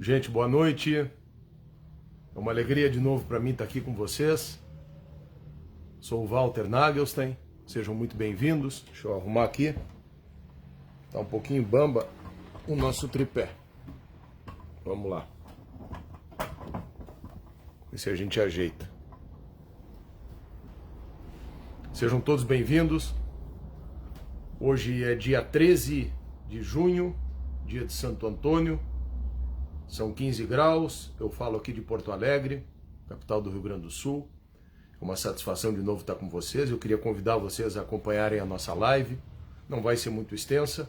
Gente, boa noite. É uma alegria de novo para mim estar aqui com vocês. Sou o Walter Nagelstein. Sejam muito bem-vindos. Deixa eu arrumar aqui. Tá um pouquinho bamba o nosso tripé. Vamos lá. Ver se a gente ajeita. Sejam todos bem-vindos. Hoje é dia 13 de junho, dia de Santo Antônio. São 15 graus, eu falo aqui de Porto Alegre, capital do Rio Grande do Sul. É uma satisfação de novo estar com vocês. Eu queria convidar vocês a acompanharem a nossa live. Não vai ser muito extensa.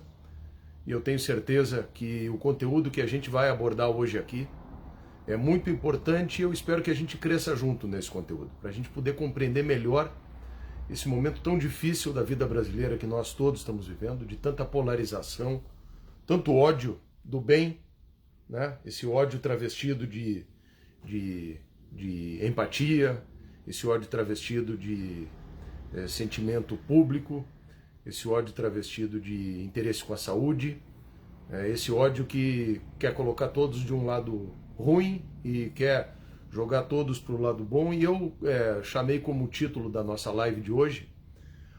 E eu tenho certeza que o conteúdo que a gente vai abordar hoje aqui é muito importante e eu espero que a gente cresça junto nesse conteúdo, para a gente poder compreender melhor esse momento tão difícil da vida brasileira que nós todos estamos vivendo, de tanta polarização, tanto ódio do bem, né? Esse ódio travestido de empatia, esse ódio travestido de sentimento público, esse ódio travestido de interesse com a saúde, esse ódio que quer colocar todos de um lado ruim e quer jogar todos para o lado bom. E eu chamei como título da nossa live de hoje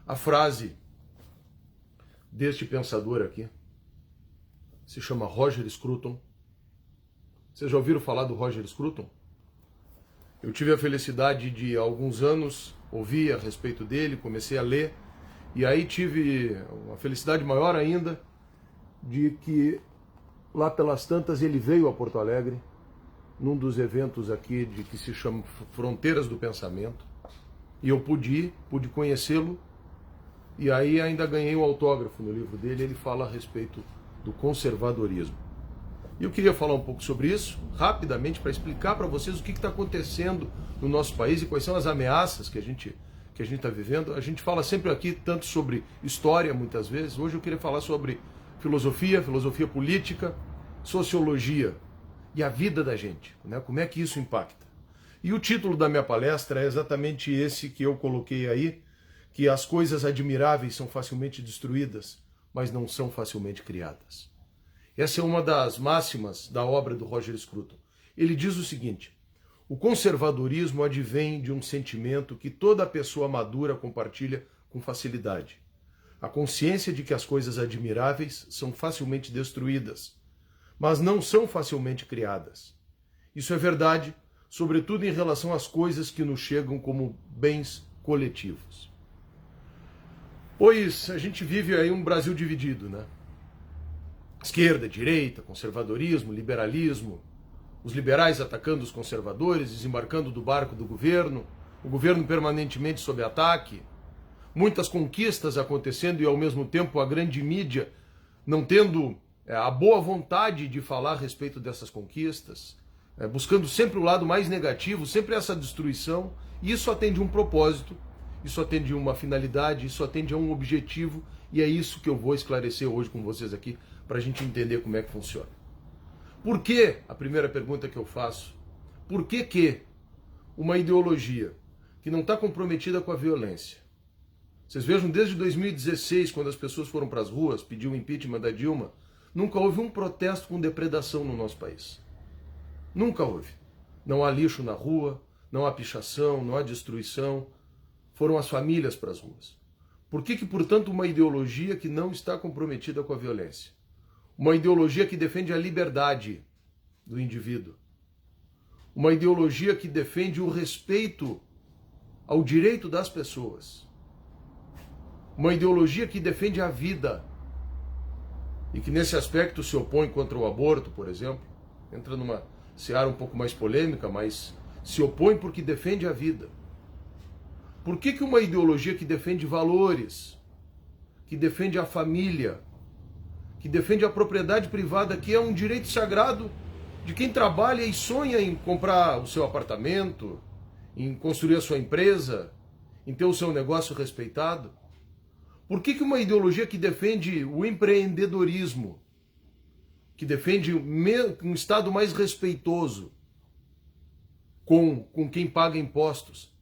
a frase deste pensador aqui, se chama Roger Scruton. Vocês já ouviram falar do Roger Scruton? Eu tive a felicidade de, há alguns anos, ouvir a respeito dele, comecei a ler, e aí tive uma felicidade maior ainda de que lá pelas tantas ele veio a Porto Alegre, num dos eventos aqui que se chama Fronteiras do Pensamento, e eu pude conhecê-lo, e aí ainda ganhei um autógrafo no livro dele. Ele fala a respeito do conservadorismo. E eu queria falar um pouco sobre isso, rapidamente, para explicar para vocês o que está acontecendo no nosso país e quais são as ameaças que a gente está vivendo. A gente fala sempre aqui tanto sobre história, muitas vezes. Hoje eu queria falar sobre filosofia política, sociologia e a vida da gente, né? Como é que isso impacta. E o título da minha palestra é exatamente esse que eu coloquei aí, que as coisas admiráveis são facilmente destruídas, mas não são facilmente criadas. Essa é uma das máximas da obra do Roger Scruton. Ele diz o seguinte: o conservadorismo advém de um sentimento que toda pessoa madura compartilha com facilidade. A consciência de que as coisas admiráveis são facilmente destruídas, mas não são facilmente criadas. Isso é verdade, sobretudo em relação às coisas que nos chegam como bens coletivos. Pois a gente vive aí um Brasil dividido, né? Esquerda, direita, conservadorismo, liberalismo, os liberais atacando os conservadores, desembarcando do barco do governo, o governo permanentemente sob ataque, muitas conquistas acontecendo e ao mesmo tempo a grande mídia não tendo a boa vontade de falar a respeito dessas conquistas, buscando sempre o lado mais negativo, sempre essa destruição. E isso atende um propósito, isso atende uma finalidade, isso atende a um objetivo, e é isso que eu vou esclarecer hoje com vocês aqui, para a gente entender como é que funciona. Por que, a primeira pergunta que eu faço, por que uma ideologia que não está comprometida com a violência? Vocês vejam, desde 2016, quando as pessoas foram para as ruas pedir o impeachment da Dilma, nunca houve um protesto com depredação no nosso país. Nunca houve. Não há lixo na rua, não há pichação, não há destruição. Foram as famílias para as ruas. Por que, portanto, uma ideologia que não está comprometida com a violência? Uma ideologia que defende a liberdade do indivíduo. Uma ideologia que defende o respeito ao direito das pessoas. Uma ideologia que defende a vida. E que nesse aspecto se opõe contra o aborto, por exemplo. Entra numa seara um pouco mais polêmica, mas se opõe porque defende a vida. Por que uma ideologia que defende valores, que defende a família, que defende a propriedade privada, que é um direito sagrado de quem trabalha e sonha em comprar o seu apartamento, em construir a sua empresa, em ter o seu negócio respeitado? Por que uma ideologia que defende o empreendedorismo, que defende um Estado mais respeitoso com quem paga impostos,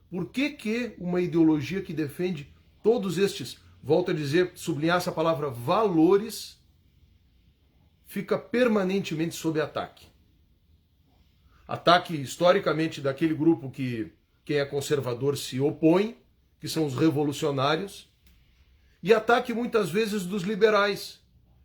por que uma ideologia que defende todos estes, volto a dizer, sublinhar essa palavra, valores, fica permanentemente sob ataque? Ataque historicamente daquele grupo que quem é conservador se opõe, que são os revolucionários, e ataque muitas vezes dos liberais,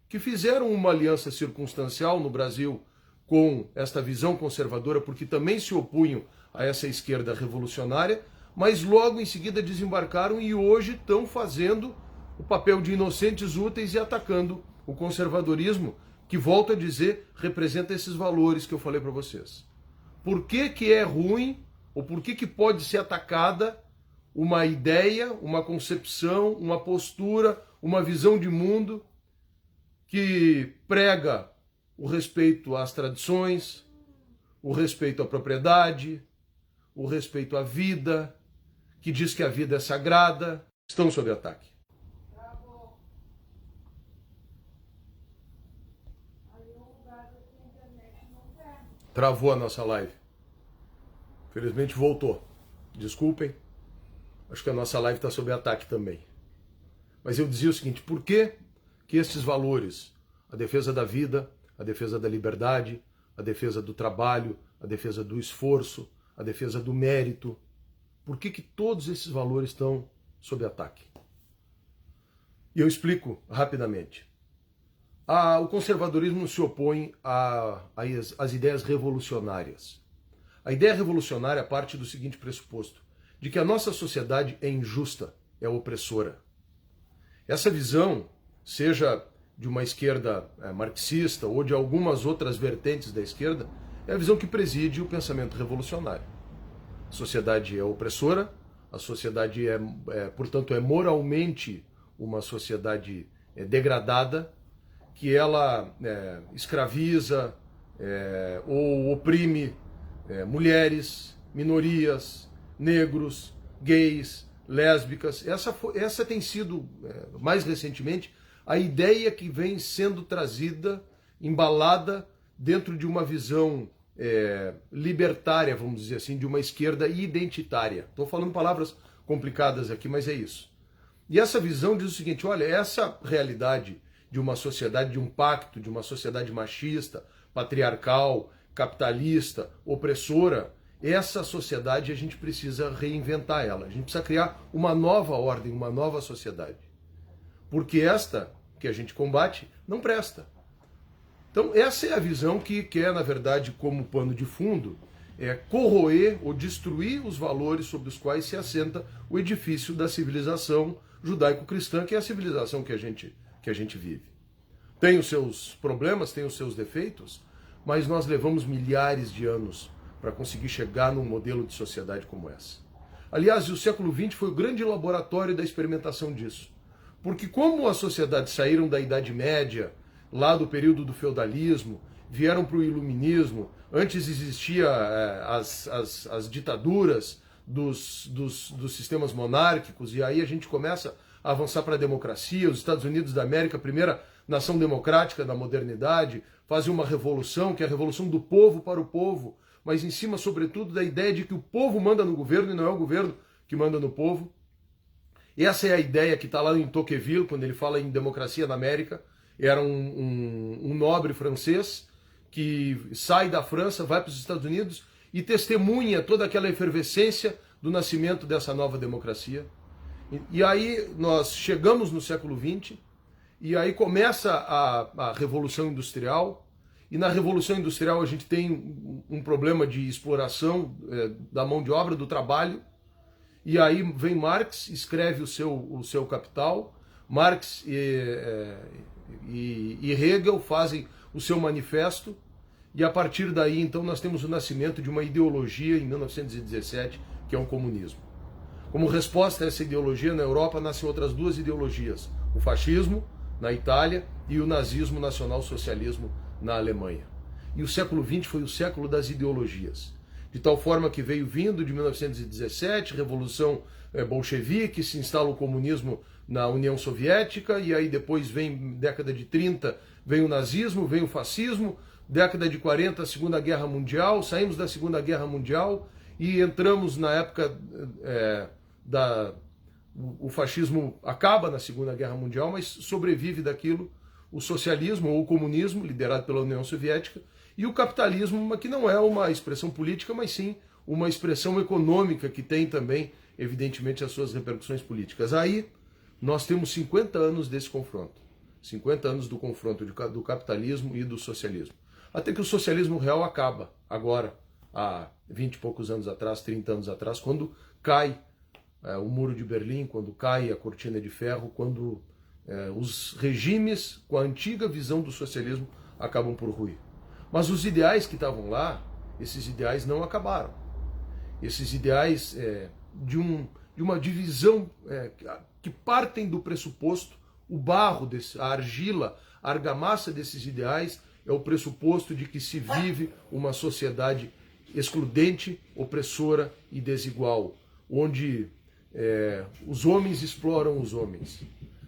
que fizeram uma aliança circunstancial no Brasil com esta visão conservadora, porque também se opunham a essa esquerda revolucionária, mas logo em seguida desembarcaram e hoje estão fazendo o papel de inocentes úteis e atacando o conservadorismo, que, volto a dizer, representa esses valores que eu falei para vocês. Por que é ruim, ou por que pode ser atacada uma ideia, uma concepção, uma postura, uma visão de mundo que prega o respeito às tradições, o respeito à propriedade, o respeito à vida, que diz que a vida é sagrada, estão sob ataque. Travou a nossa live. Felizmente voltou. Desculpem. Acho que a nossa live está sob ataque também. Mas eu dizia o seguinte, por que esses valores, a defesa da vida, a defesa da liberdade, a defesa do trabalho, a defesa do esforço, a defesa do mérito, por que todos esses valores estão sob ataque? E eu explico rapidamente. O conservadorismo se opõe às ideias revolucionárias. A ideia revolucionária parte do seguinte pressuposto, de que a nossa sociedade é injusta, é opressora. Essa visão, seja de uma esquerda marxista ou de algumas outras vertentes da esquerda, é a visão que preside o pensamento revolucionário. A sociedade é opressora, a sociedade portanto, é moralmente uma sociedade degradada, que ela escraviza ou oprime mulheres, minorias, negros, gays, lésbicas. Essa tem sido, mais recentemente, a ideia que vem sendo trazida, embalada dentro de uma visão libertária, vamos dizer assim, de uma esquerda identitária. Estou falando palavras complicadas aqui, mas é isso. E essa visão diz o seguinte, olha, essa realidade de uma sociedade, de um pacto, de uma sociedade machista, patriarcal, capitalista, opressora, essa sociedade a gente precisa reinventar ela. A gente precisa criar uma nova ordem, uma nova sociedade. Porque esta que a gente combate não presta. Então essa é a visão que quer, na verdade, como pano de fundo, corroer ou destruir os valores sobre os quais se assenta o edifício da civilização judaico-cristã, que é a civilização que a gente vive. Tem os seus problemas, tem os seus defeitos, mas nós levamos milhares de anos para conseguir chegar num modelo de sociedade como essa. Aliás, o século XX foi o grande laboratório da experimentação disso. Porque como as sociedades saíram da Idade Média, lá do período do feudalismo, vieram para o iluminismo, antes existia as ditaduras dos sistemas monárquicos, e aí a gente começa a avançar para a democracia. Os Estados Unidos da América, a primeira nação democrática da modernidade, fazem uma revolução, que é a revolução do povo para o povo, mas em cima, sobretudo, da ideia de que o povo manda no governo e não é o governo que manda no povo. Essa é a ideia que está lá em Tocqueville, quando ele fala em democracia na América. Era um nobre francês que sai da França, vai para os Estados Unidos e testemunha toda aquela efervescência do nascimento dessa nova democracia. E aí nós chegamos no século XX, e aí começa a Revolução Industrial, e na Revolução Industrial a gente tem um problema de exploração da mão de obra, do trabalho, e aí vem Marx, escreve o seu Capital. Marx e Hegel fazem o seu manifesto, e a partir daí então nós temos o nascimento de uma ideologia em 1917, que é o comunismo. Como resposta a essa ideologia, na Europa nascem outras duas ideologias, o fascismo na Itália e o nazismo nacional-socialismo na Alemanha. E o século XX foi o século das ideologias, de tal forma que veio vindo de 1917, Revolução Bolchevique, se instala o comunismo na União Soviética, e aí depois vem década de 30, vem o nazismo, vem o fascismo, década de 40, a Segunda Guerra Mundial, saímos da Segunda Guerra Mundial e entramos na época o fascismo acaba na Segunda Guerra Mundial, mas sobrevive daquilo o socialismo ou o comunismo, liderado pela União Soviética, e o capitalismo, que não é uma expressão política, mas sim uma expressão econômica que tem também, evidentemente, as suas repercussões políticas. Aí nós temos 50 anos desse confronto. 50 anos do confronto do capitalismo e do socialismo. Até que o socialismo real acaba, agora, há 20 e poucos anos atrás, 30 anos atrás, quando cai o Muro de Berlim, quando cai a Cortina de Ferro, quando os regimes com a antiga visão do socialismo acabam por ruir. Mas os ideais que estavam lá, esses ideais não acabaram. Esses ideais de uma divisão que partem do pressuposto, o barro, a argila, a argamassa desses ideais é o pressuposto de que se vive uma sociedade excludente, opressora e desigual, onde os homens exploram os homens.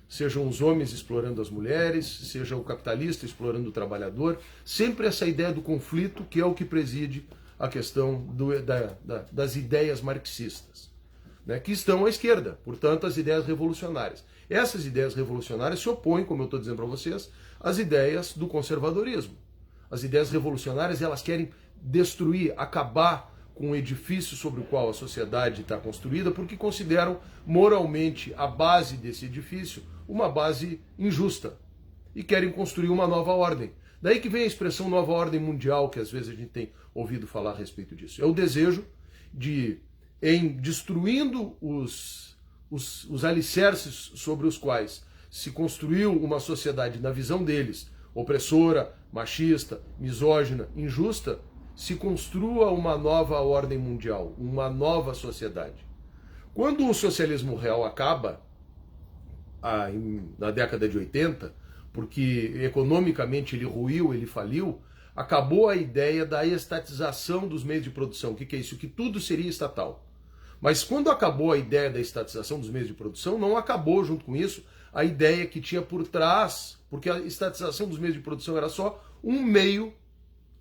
Sejam os homens explorando as mulheres, seja o capitalista explorando o trabalhador, sempre essa ideia do conflito que é o que preside a questão das ideias marxistas, né, que estão à esquerda, portanto, as ideias revolucionárias. Essas ideias revolucionárias se opõem, como eu estou dizendo para vocês, às ideias do conservadorismo. As ideias revolucionárias, elas querem destruir, acabar com o edifício sobre o qual a sociedade está construída, porque consideram moralmente a base desse edifício uma base injusta e querem construir uma nova ordem. Daí que vem a expressão nova ordem mundial, que às vezes a gente tem ouvido falar a respeito disso. É o desejo de, em destruindo os alicerces sobre os quais se construiu uma sociedade na visão deles, opressora, machista, misógina, injusta, se construa uma nova ordem mundial, uma nova sociedade. Quando o socialismo real acaba, na década de 80, porque economicamente ele ruiu, ele faliu, acabou a ideia da estatização dos meios de produção. O que é isso? Que tudo seria estatal. Mas quando acabou a ideia da estatização dos meios de produção, não acabou junto com isso a ideia que tinha por trás, porque a estatização dos meios de produção era só um meio,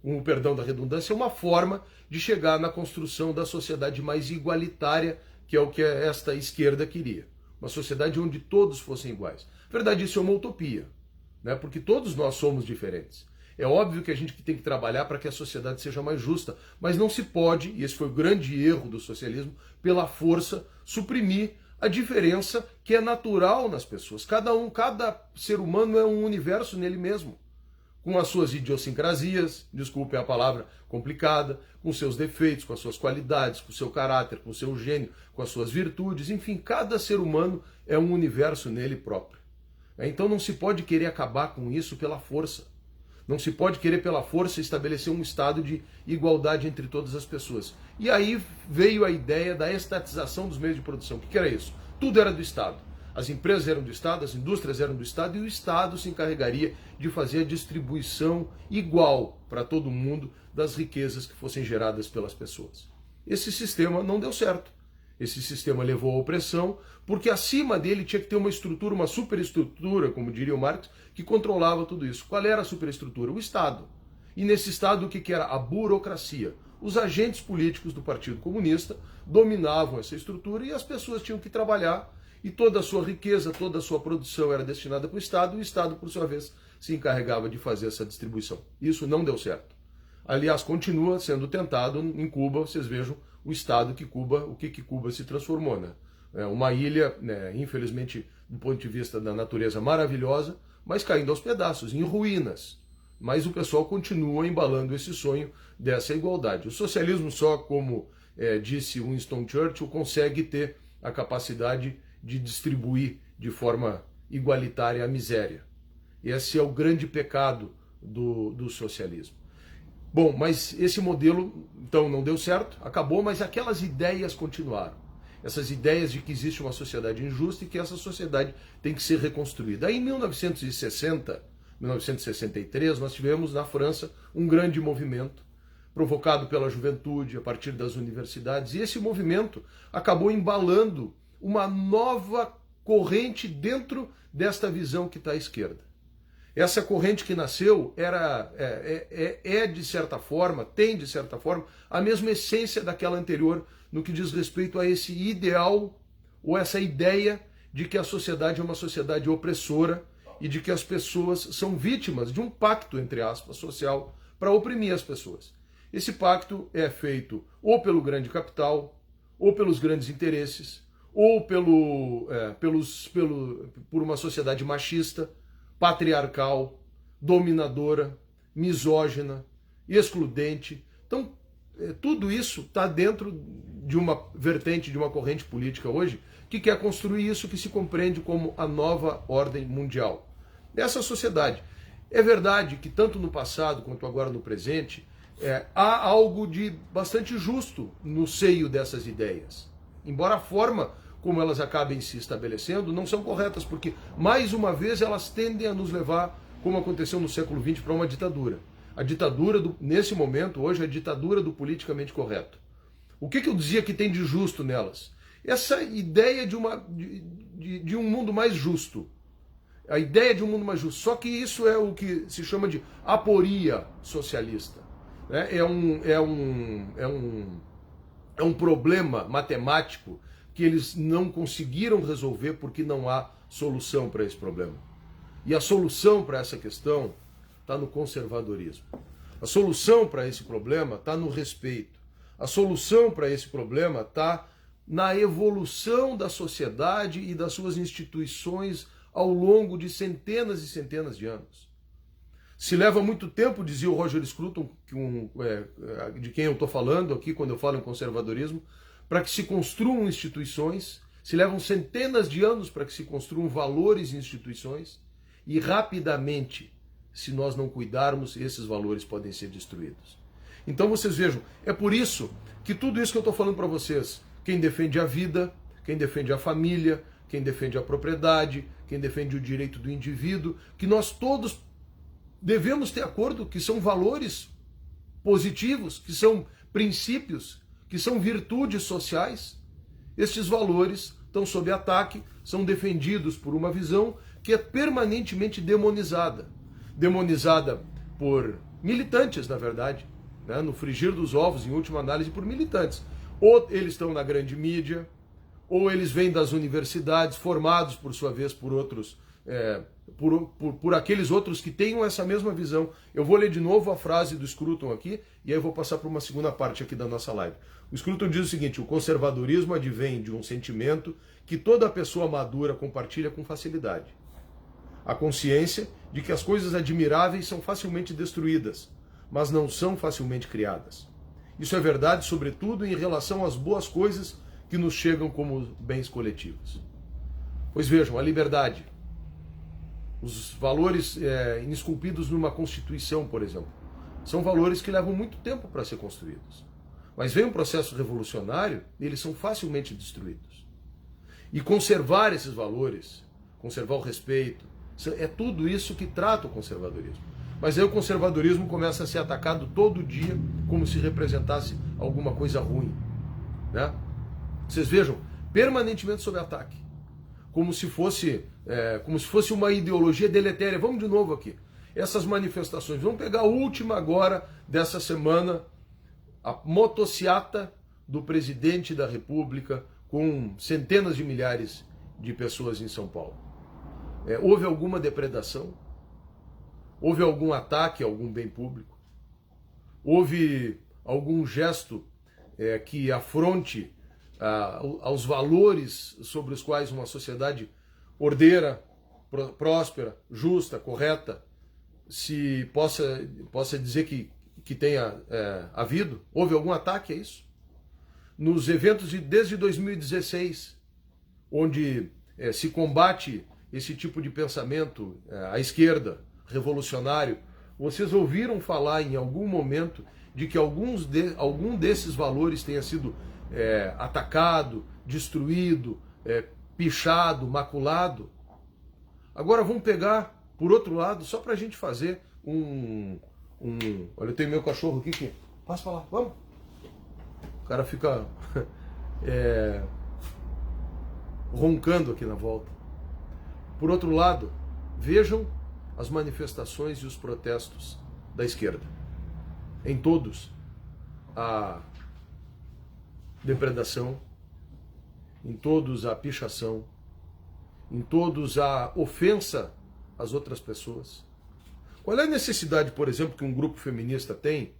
com o perdão da redundância, uma forma de chegar na construção da sociedade mais igualitária, que é o que esta esquerda queria. Uma sociedade onde todos fossem iguais. Na verdade, isso é uma utopia, né? Porque todos nós somos diferentes. É óbvio que a gente tem que trabalhar para que a sociedade seja mais justa, mas não se pode, e esse foi o grande erro do socialismo, pela força, suprimir a diferença que é natural nas pessoas. Cada ser humano é um universo nele mesmo, com as suas idiosincrasias, desculpem a palavra complicada, com seus defeitos, com as suas qualidades, com o seu caráter, com o seu gênio, com as suas virtudes, enfim, cada ser humano é um universo nele próprio. Então não se pode querer acabar com isso pela força. Não se pode querer pela força estabelecer um estado de igualdade entre todas as pessoas. E aí veio a ideia da estatização dos meios de produção. O que era isso? Tudo era do Estado. As empresas eram do Estado, as indústrias eram do Estado, e o Estado se encarregaria de fazer a distribuição igual para todo mundo das riquezas que fossem geradas pelas pessoas. Esse sistema não deu certo. Esse sistema levou à opressão, porque acima dele tinha que ter uma estrutura, uma superestrutura, como diria o Marx, que controlava tudo isso. Qual era a superestrutura? O Estado. E nesse Estado o que era? A burocracia. Os agentes políticos do Partido Comunista dominavam essa estrutura e as pessoas tinham que trabalhar, e toda a sua riqueza, toda a sua produção era destinada para o Estado, e o Estado, por sua vez, se encarregava de fazer essa distribuição. Isso não deu certo. Aliás, continua sendo tentado em Cuba. Vocês vejam o Estado que Cuba, o que Cuba se transformou, né? É uma ilha, né, infelizmente, do ponto de vista da natureza maravilhosa, mas caindo aos pedaços, em ruínas. Mas o pessoal continua embalando esse sonho dessa igualdade. O socialismo só, como disse Winston Churchill, consegue ter a capacidade de distribuir de forma igualitária a miséria. Esse é o grande pecado do socialismo. Bom, mas esse modelo, então, não deu certo, acabou, mas aquelas ideias continuaram. Essas ideias de que existe uma sociedade injusta e que essa sociedade tem que ser reconstruída. Aí, em 1960, 1963, nós tivemos na França um grande movimento provocado pela juventude, a partir das universidades, e esse movimento acabou embalando uma nova corrente dentro desta visão que está à esquerda. Essa corrente que nasceu de certa forma, tem de certa forma, a mesma essência daquela anterior no que diz respeito a esse ideal ou essa ideia de que a sociedade é uma sociedade opressora e de que as pessoas são vítimas de um pacto, entre aspas, social para oprimir as pessoas. Esse pacto é feito ou pelo grande capital, ou pelos grandes interesses, ou por uma sociedade machista, patriarcal, dominadora, misógina, excludente. Então, tudo isso está dentro de uma vertente, de uma corrente política hoje, que quer construir isso que se compreende como a nova ordem mundial. Nessa sociedade. É verdade que tanto no passado quanto agora no presente, há algo de bastante justo no seio dessas ideias. Embora a forma como elas acabem se estabelecendo não são corretas, porque, mais uma vez, elas tendem a nos levar, como aconteceu no século XX, para uma ditadura. A ditadura, nesse momento, hoje, é a ditadura do politicamente correto. O que eu dizia que tem de justo nelas? Essa ideia de um mundo mais justo. A ideia de um mundo mais justo. Só que isso é o que se chama de aporia socialista. É um problema matemático que eles não conseguiram resolver porque não há solução para esse problema. E a solução para essa questão está no conservadorismo. A solução para esse problema está no respeito. A solução para esse problema está na evolução da sociedade e das suas instituições ao longo de centenas e centenas de anos. Se leva muito tempo, dizia o Roger Scruton, de quem eu estou falando aqui quando eu falo em conservadorismo, para que se construam instituições, se levam centenas de anos para que se construam valores e instituições, e rapidamente, se nós não cuidarmos, esses valores podem ser destruídos. Então vocês vejam, é por isso que tudo isso que eu estou falando para vocês, quem defende a vida, quem defende a família, quem defende a propriedade, quem defende o direito do indivíduo, que nós todos devemos ter acordo que são valores positivos, que são princípios, que são virtudes sociais. Estes valores estão sob ataque, são defendidos por uma visão que é permanentemente demonizada. Demonizada por militantes, na verdade, né? No frigir dos ovos, em última análise, por militantes. Ou eles estão na grande mídia, ou eles vêm das universidades, formados, por sua vez, por outros, por aqueles outros que tenham essa mesma visão. Eu vou ler de novo a frase do Scruton aqui, e aí eu vou passar para uma segunda parte aqui da nossa live. O Scruton diz o seguinte: o conservadorismo advém de um sentimento que toda pessoa madura compartilha com facilidade. A consciência de que as coisas admiráveis são facilmente destruídas, mas não são facilmente criadas. Isso é verdade, sobretudo, em relação às boas coisas que nos chegam como bens coletivos. Pois vejam, a liberdade, os valores esculpidos numa Constituição, por exemplo, são valores que levam muito tempo para ser construídos. Mas vem um processo revolucionário e eles são facilmente destruídos. E conservar esses valores, conservar o respeito, é tudo isso que trata o conservadorismo. Mas aí o conservadorismo começa a ser atacado todo dia como se representasse alguma coisa ruim, né? Vocês vejam, permanentemente sob ataque, como se fosse uma ideologia deletéria. Vamos de novo aqui. Essas manifestações, vamos pegar a última agora dessa semana, a motociata do presidente da República com centenas de milhares de pessoas em São Paulo. Houve alguma depredação? Houve algum ataque a algum bem público? Houve algum gesto que afronte aos valores sobre os quais uma sociedade ordeira, próspera, justa, correta, se possa dizer que tenha havido? Houve algum ataque a isso? Nos eventos desde 2016, onde se combate esse tipo de pensamento à esquerda, revolucionário, vocês ouviram falar em algum momento de que algum desses valores tenha sido atacado, destruído, pichado, maculado? Agora vamos pegar, por outro lado, só para a gente fazer Olha, eu tenho meu cachorro aqui que... Passa para lá, vamos. O cara fica roncando aqui na volta. Por outro lado, vejam as manifestações e os protestos da esquerda. Em todos, a depredação, em todos a pichação, em todos a ofensa às outras pessoas. Qual é a necessidade, por exemplo, que um grupo feminista tem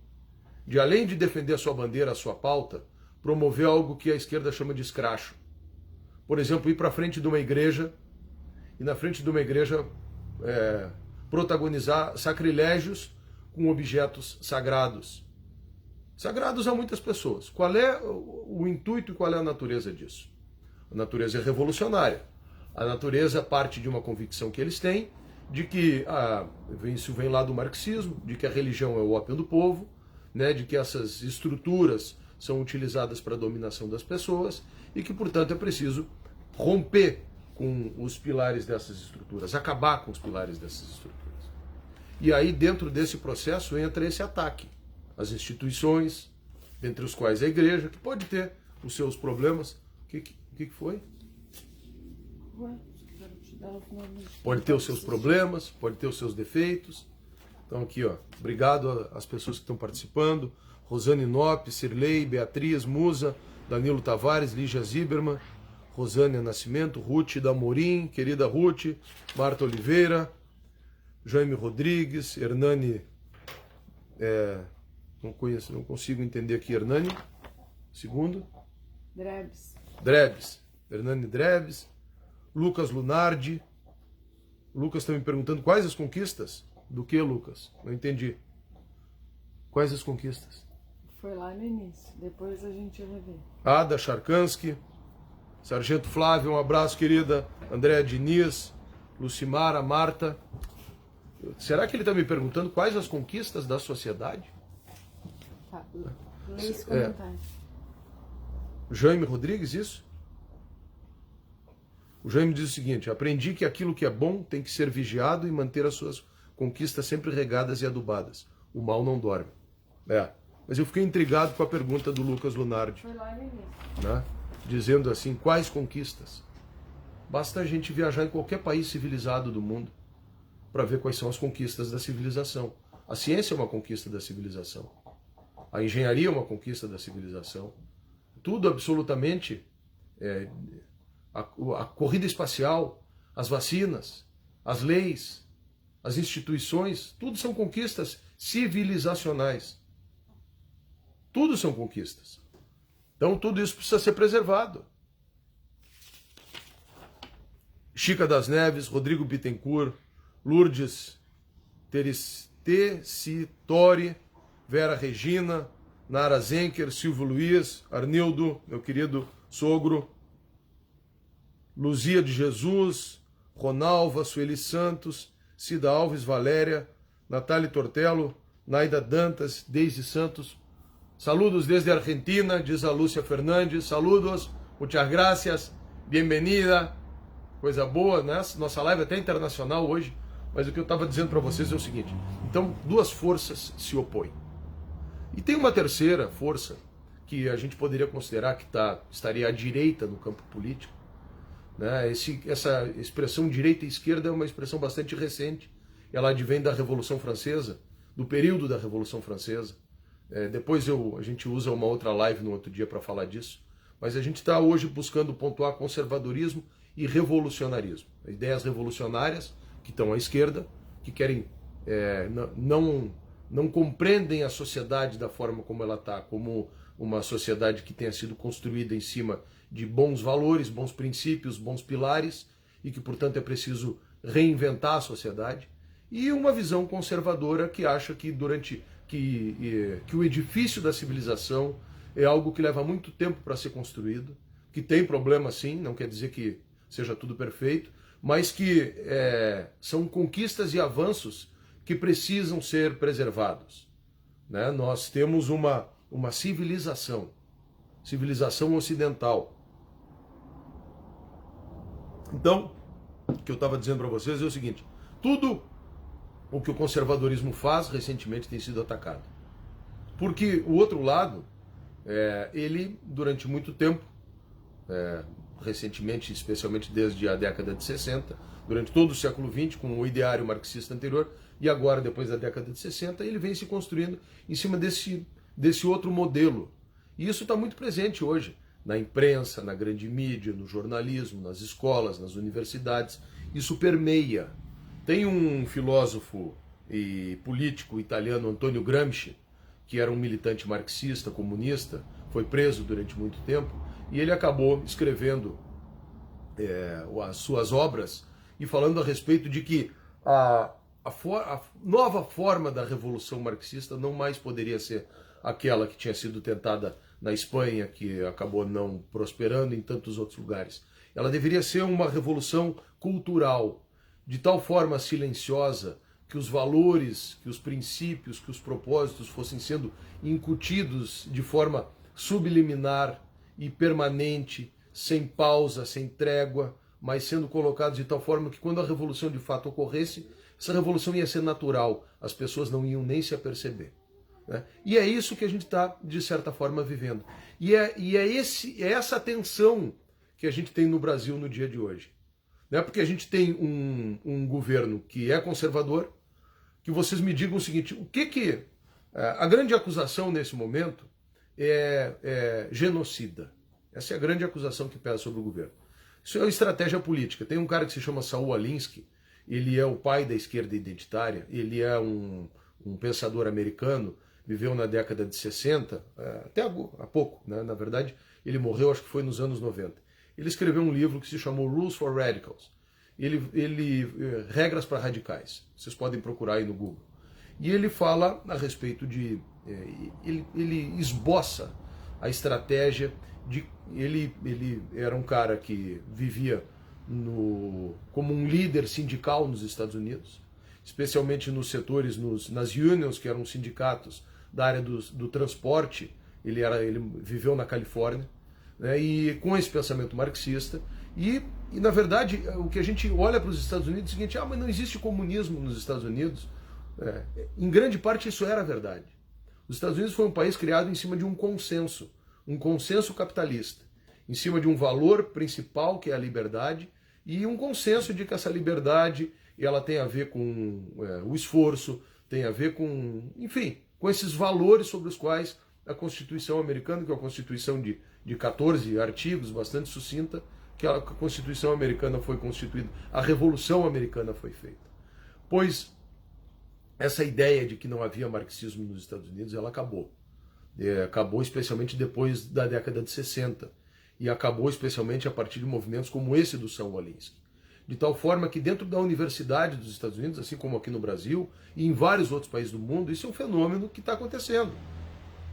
de, além de defender a sua bandeira, a sua pauta, promover algo que a esquerda chama de escracho? Por exemplo, ir para frente de uma igreja e na frente de uma igreja protagonizar sacrilégios com objetos sagrados. Sagrados a muitas pessoas. Qual é o intuito e qual é a natureza disso? A natureza é revolucionária. A natureza parte de uma convicção que eles têm de que isso vem lá do marxismo, de que a religião é o ópio do povo, né, de que essas estruturas são utilizadas para a dominação das pessoas e que, portanto, é preciso romper com os pilares dessas estruturas, acabar com os pilares dessas estruturas. E aí, dentro desse processo, entra esse ataque às instituições, entre os quais a igreja, que pode ter os seus problemas. O que foi? Pode ter os seus problemas, pode ter os seus defeitos. Então aqui, ó, obrigado às pessoas que estão participando. Rosane Nop, Cirlei, Beatriz, Musa, Danilo Tavares, Lígia Ziberman, Rosânia Nascimento, Ruth Damorim, querida Ruth, Marta Oliveira, Jaime Rodrigues, Hernani, não conheço, não consigo entender aqui, Hernani, segundo. Drebs, Hernani Drebs, Lucas Lunardi. Lucas está me perguntando quais as conquistas? Do que, Lucas? Não entendi. Quais as conquistas? Foi lá no início, depois a gente revê. Ada Charkansky, Sargento Flávio, um abraço, querida. Andréa Diniz, Lucimara, Marta. Será que ele está me perguntando quais as conquistas da sociedade? Tá, lê esse comentário. Jaime Rodrigues, isso? O Jaime diz o seguinte: aprendi que aquilo que é bom tem que ser vigiado e manter as suas conquistas sempre regadas e adubadas. O mal não dorme. Mas eu fiquei intrigado com a pergunta do Lucas Lunardi. Foi lá no início. Né? Dizendo assim, quais conquistas? Basta a gente viajar em qualquer país civilizado do mundo para ver quais são as conquistas da civilização. A ciência é uma conquista da civilização. A engenharia é uma conquista da civilização. Tudo absolutamente, a corrida espacial, as vacinas, as leis, as instituições, tudo são conquistas civilizacionais. Tudo são conquistas. Então tudo isso precisa ser preservado. Chica das Neves, Rodrigo Bittencourt, Lourdes Tecitori, Vera Regina, Nara Zenker, Silvio Luiz, Arnildo, meu querido sogro, Luzia de Jesus, Ronalva, Sueli Santos, Cida Alves, Valéria, Natália Tortello, Naida Dantas, Deise Santos. Saludos desde Argentina, diz a Lúcia Fernandes. Saludos, muchas gracias, bienvenida. Coisa boa, né? Nossa live é até internacional hoje. Mas o que eu estava dizendo para vocês é o seguinte. Então, duas forças se opõem. E tem uma terceira força que a gente poderia considerar que estaria à direita no campo político. Né? Essa expressão direita e esquerda é uma expressão bastante recente. Ela advém da Revolução Francesa, do período da Revolução Francesa. Depois a gente usa uma outra live no outro dia para falar disso. Mas a gente está hoje buscando pontuar conservadorismo e revolucionarismo. Ideias revolucionárias que estão à esquerda, que querem, não compreendem a sociedade da forma como ela está, como uma sociedade que tenha sido construída em cima de bons valores, bons princípios, bons pilares, e que, portanto, é preciso reinventar a sociedade. E uma visão conservadora que acha que que o edifício da civilização é algo que leva muito tempo para ser construído, que tem problema sim, não quer dizer que seja tudo perfeito, mas que são conquistas e avanços que precisam ser preservados. Né? Nós temos uma civilização ocidental. Então, o que eu estava dizendo para vocês é o seguinte: tudo o que o conservadorismo faz recentemente tem sido atacado. Porque o outro lado, ele durante muito tempo, recentemente, especialmente desde a década de 60, durante todo o século XX, com o ideário marxista anterior, e agora, depois da década de 60, ele vem se construindo em cima desse outro modelo. E isso está muito presente hoje, na imprensa, na grande mídia, no jornalismo, nas escolas, nas universidades. Isso permeia. Tem um filósofo e político italiano Antonio Gramsci, que era um militante marxista, comunista, foi preso durante muito tempo, e ele acabou escrevendo as suas obras e falando a respeito de que a nova forma da revolução marxista não mais poderia ser aquela que tinha sido tentada na Espanha, que acabou não prosperando em tantos outros lugares. Ela deveria ser uma revolução cultural, de tal forma silenciosa que os valores, que os princípios, que os propósitos fossem sendo incutidos de forma subliminar e permanente, sem pausa, sem trégua, mas sendo colocados de tal forma que quando a revolução de fato ocorresse, essa revolução ia ser natural, as pessoas não iam nem se aperceber. Né? E é isso que a gente está, de certa forma, vivendo. E é essa tensão que a gente tem no Brasil no dia de hoje. Né? Porque a gente tem um governo que é conservador, que vocês me digam o seguinte, o que a grande acusação nesse momento é genocida. Essa é a grande acusação que pesa sobre o governo. Isso é uma estratégia política. Tem um cara que se chama Saul Alinsky, ele é o pai da esquerda identitária, ele é um pensador americano, viveu na década de 60, até há pouco, né? Na verdade, ele morreu, acho que foi nos anos 90. Ele escreveu um livro que se chamou Rules for Radicals. Regras para radicais. Vocês podem procurar aí no Google. E ele fala a respeito de... Ele esboça a estratégia de... Ele era um cara que vivia como um líder sindical nos Estados Unidos, especialmente nos setores, nas unions, que eram sindicatos da área do transporte. Ele viveu na Califórnia, né, e com esse pensamento marxista. E, na verdade, o que a gente olha para os Estados Unidos é o seguinte, mas não existe comunismo nos Estados Unidos. Em grande parte isso era verdade. Os Estados Unidos foi um país criado em cima de um consenso capitalista, em cima de um valor principal que é a liberdade, e um consenso de que essa liberdade ela tem a ver com o esforço, tem a ver com, enfim, com esses valores sobre os quais a Constituição americana, que é uma Constituição de 14 artigos, bastante sucinta, que a Constituição americana foi constituída, a Revolução Americana foi feita. Pois essa ideia de que não havia marxismo nos Estados Unidos, ela acabou. Acabou especialmente depois da década de 60. E acabou especialmente a partir de movimentos como esse do Saul Alinsky. De tal forma que dentro da Universidade dos Estados Unidos, assim como aqui no Brasil e em vários outros países do mundo, isso é um fenômeno que está acontecendo.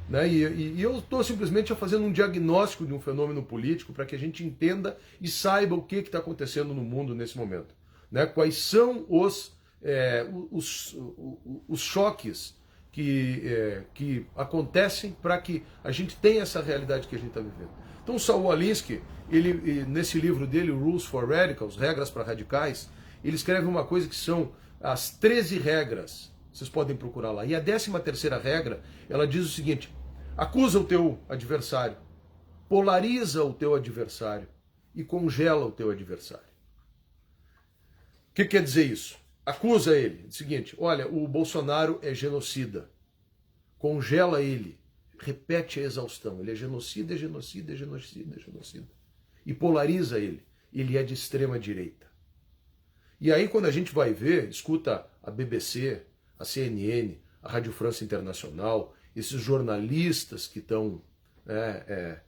Né? E eu estou simplesmente fazendo um diagnóstico de um fenômeno político para que a gente entenda e saiba o que está acontecendo no mundo nesse momento. Né? Quais são os choques que acontecem para que a gente tenha essa realidade que a gente está vivendo. Então, o Saul Alinsky, nesse livro dele, Rules for Radicals, Regras para Radicais, ele escreve uma coisa que são as 13 regras, vocês podem procurar lá. E a 13ª regra, ela diz o seguinte, acusa o teu adversário, polariza o teu adversário e congela o teu adversário. O que quer dizer isso? Acusa ele, diz o seguinte, olha, o Bolsonaro é genocida, congela ele, repete a exaustão, ele é genocida, é genocida, é genocida, é genocida. E polariza ele é de extrema direita. E aí quando a gente vai ver, escuta a BBC, a CNN, a Rádio França Internacional, esses jornalistas que estão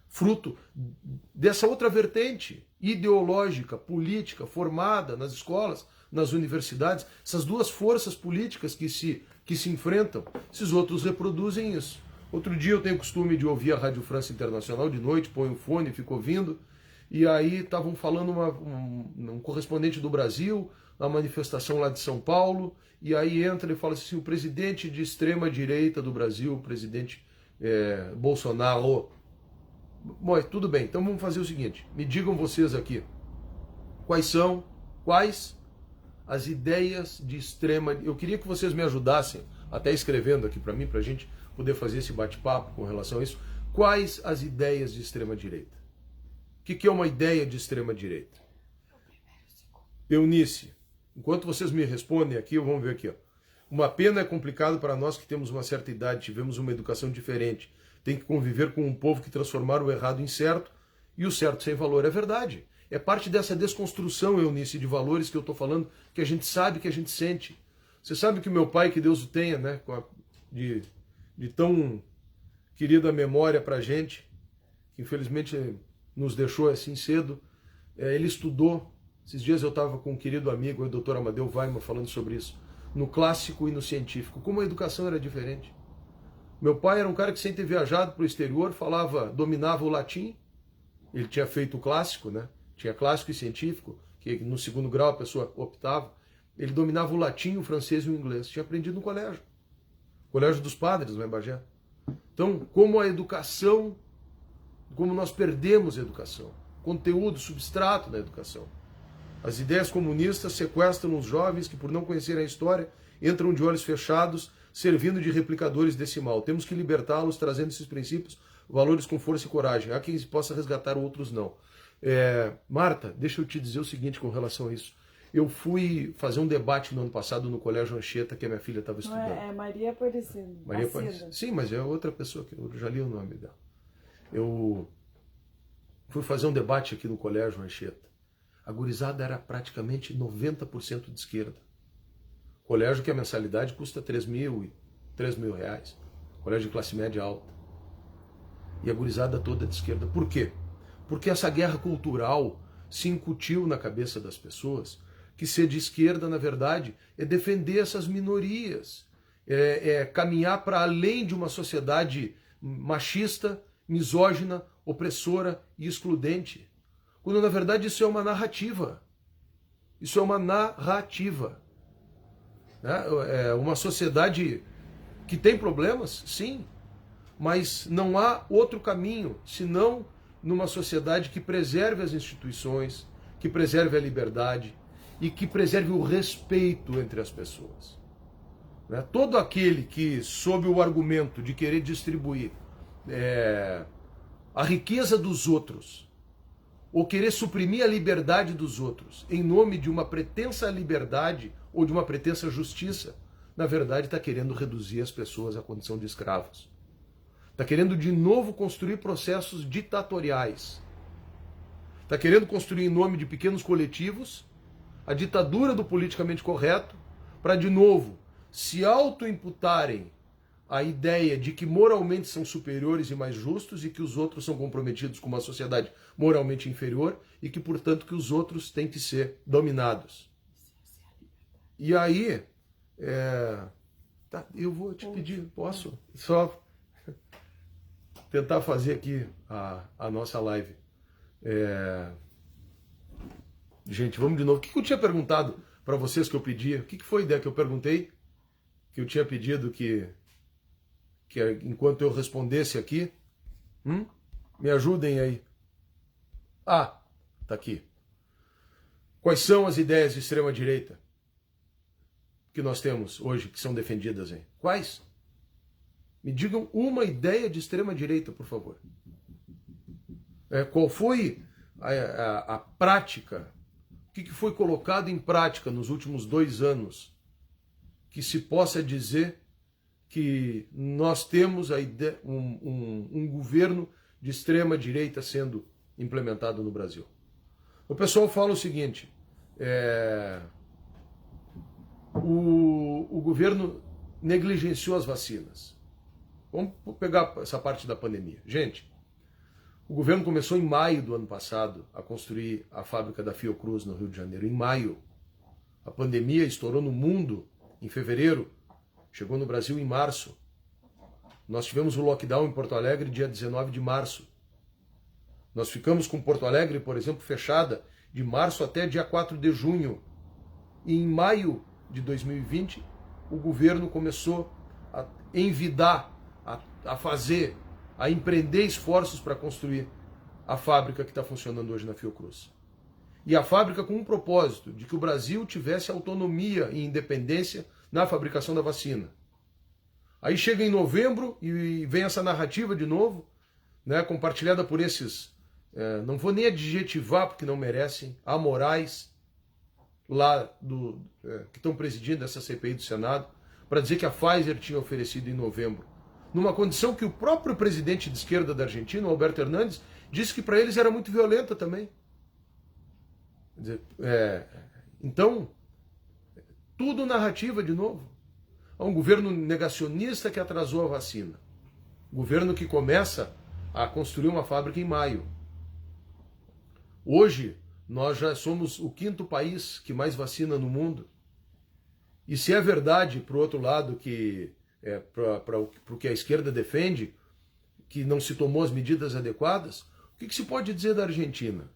fruto dessa outra vertente ideológica, política, formada nas escolas, nas universidades, essas duas forças políticas que se enfrentam, esses outros reproduzem isso. Outro dia eu tenho o costume de ouvir a Rádio França Internacional de noite, põe o fone e fico ouvindo, e aí estavam falando um correspondente do Brasil, na manifestação lá de São Paulo, e aí entra e fala assim, o presidente de extrema direita do Brasil, o presidente Bolsonaro. Bom, tudo bem, então vamos fazer o seguinte, me digam vocês aqui, quais as ideias de extrema... Eu queria que vocês me ajudassem, até escrevendo aqui para mim, para a gente poder fazer esse bate-papo com relação a isso. Quais as ideias de extrema-direita? O que é uma ideia de extrema-direita? Eunice, enquanto vocês me respondem aqui, vamos ver aqui. Ó. Uma pena é complicado para nós que temos uma certa idade, tivemos uma educação diferente. Tem que conviver com um povo que transformaram o errado em certo e o certo sem valor. É verdade. É parte dessa desconstrução, Eunice, de valores que eu estou falando, que a gente sabe, que a gente sente. Você sabe que meu pai, que Deus o tenha, né, de tão querida memória pra gente, que infelizmente nos deixou assim cedo, ele estudou. Esses dias eu estava com um querido amigo, o Dr. Amadeu Weimer, falando sobre isso, no clássico e no científico, como a educação era diferente. Meu pai era um cara que sem ter viajado para o exterior, dominava o latim, ele tinha feito o clássico, né? Tinha clássico e científico, que no segundo grau a pessoa optava, ele dominava o latim, o francês e o inglês, tinha aprendido no colégio dos padres, lá em Bagé. Então, como a educação, como nós perdemos a educação, conteúdo, substrato da educação. As ideias comunistas sequestram os jovens que, por não conhecerem a história, entram de olhos fechados, servindo de replicadores desse mal. Temos que libertá-los, trazendo esses princípios, valores com força e coragem. Há quem possa resgatar, outros não. Marta, deixa eu te dizer o seguinte com relação a isso. Eu fui fazer um debate no ano passado no Colégio Anchieta, que a minha filha estava estudando. Não é Maria Aparecida. Maria Aparecida. Sim, mas é outra pessoa, que eu já li o nome dela. Eu fui fazer um debate aqui no Colégio Anchieta. A gurizada era praticamente 90% de esquerda. Colégio que a mensalidade custa 3 mil reais. Colégio de classe média alta. E a gurizada toda de esquerda. Por quê? Porque essa guerra cultural se incutiu na cabeça das pessoas que ser de esquerda, na verdade, é defender essas minorias. É caminhar para além de uma sociedade machista, misógina, opressora e excludente. Quando, na verdade, isso é uma narrativa. Isso é uma narrativa. É uma sociedade que tem problemas, sim, mas não há outro caminho senão numa sociedade que preserve as instituições, que preserve a liberdade e que preserve o respeito entre as pessoas. Todo aquele que, sob o argumento de querer distribuir a riqueza dos outros, ou querer suprimir a liberdade dos outros em nome de uma pretensa liberdade ou de uma pretensa justiça, na verdade está querendo reduzir as pessoas à condição de escravos. Está querendo de novo construir processos ditatoriais. Está querendo construir em nome de pequenos coletivos a ditadura do politicamente correto para de novo se auto-imputarem a ideia de que moralmente são superiores e mais justos e que os outros são comprometidos com uma sociedade moralmente inferior e que, portanto, que os outros têm que ser dominados. E aí, eu vou te pedir, posso só tentar fazer aqui a nossa live. Gente, vamos de novo. O que eu tinha perguntado para vocês que eu pedia? O que foi a ideia que eu perguntei? Que eu tinha pedido que enquanto eu respondesse aqui, me ajudem aí. Tá aqui. Quais são as ideias de extrema-direita que nós temos hoje, que são defendidas aí? Quais? Me digam uma ideia de extrema-direita, por favor. Qual foi a prática? O que foi colocado em prática nos últimos 2 anos que se possa dizer que nós temos um governo de extrema direita sendo implementado no Brasil? O pessoal fala o seguinte, o governo negligenciou as vacinas. Vamos pegar essa parte da pandemia. Gente, o governo começou em maio do ano passado a construir a fábrica da Fiocruz no Rio de Janeiro. Em maio. A pandemia estourou no mundo em fevereiro. Chegou no Brasil em março. Nós tivemos o lockdown em Porto Alegre dia 19 de março. Nós ficamos com Porto Alegre, por exemplo, fechada de março até dia 4 de junho. E em maio de 2020, o governo começou a envidar, a fazer, a empreender esforços para construir a fábrica que está funcionando hoje na Fiocruz. E a fábrica com um propósito, de que o Brasil tivesse autonomia e independência na fabricação da vacina. Aí chega em novembro e vem essa narrativa de novo, né, compartilhada por esses, não vou nem adjetivar porque não merecem, amorais, lá que estão presidindo essa CPI do Senado, para dizer que a Pfizer tinha oferecido em novembro, numa condição que o próprio presidente de esquerda da Argentina, Alberto Hernández, disse que para eles era muito violenta também. Quer dizer, então, Tudo narrativa de novo. Há um governo negacionista que atrasou a vacina. Governo que começa a construir uma fábrica em maio. Hoje, nós já somos o 5º país que mais vacina no mundo. E se é verdade, por outro lado, que para o que a esquerda defende, que não se tomou as medidas adequadas, o que se pode dizer da Argentina?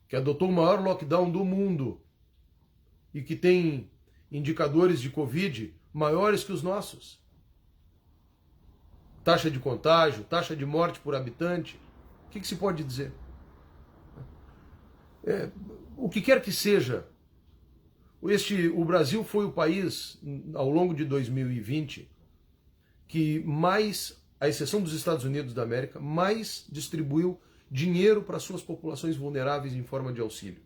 Que adotou o maior lockdown do mundo e que tem indicadores de Covid maiores que os nossos. Taxa de contágio, taxa de morte por habitante. O que se pode dizer? O que quer que seja, o Brasil foi o país, ao longo de 2020, que mais, à exceção dos Estados Unidos da América, mais distribuiu dinheiro para suas populações vulneráveis em forma de auxílio.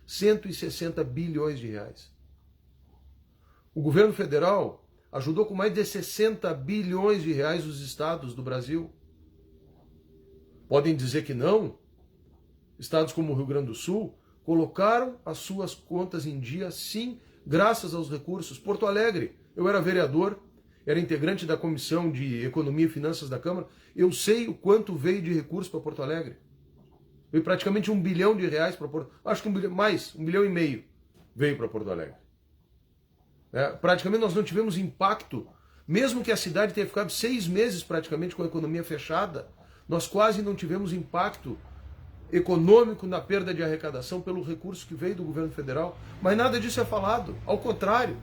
160 bilhões de reais. O governo federal ajudou com mais de 60 bilhões de reais os estados do Brasil. Podem dizer que não? Estados como o Rio Grande do Sul colocaram as suas contas em dia, sim, graças aos recursos. Porto Alegre, eu era vereador, era integrante da Comissão de Economia e Finanças da Câmara, eu sei o quanto veio de recursos para Porto Alegre. Veio praticamente R$1 bilhão para Porto Alegre. Acho que R$1 bilhão e meio veio para Porto Alegre. Praticamente nós não tivemos impacto, mesmo que a cidade tenha ficado 6 meses praticamente com a economia fechada, nós quase não tivemos impacto econômico na perda de arrecadação pelo recurso que veio do governo federal, mas nada disso é falado, ao contrário.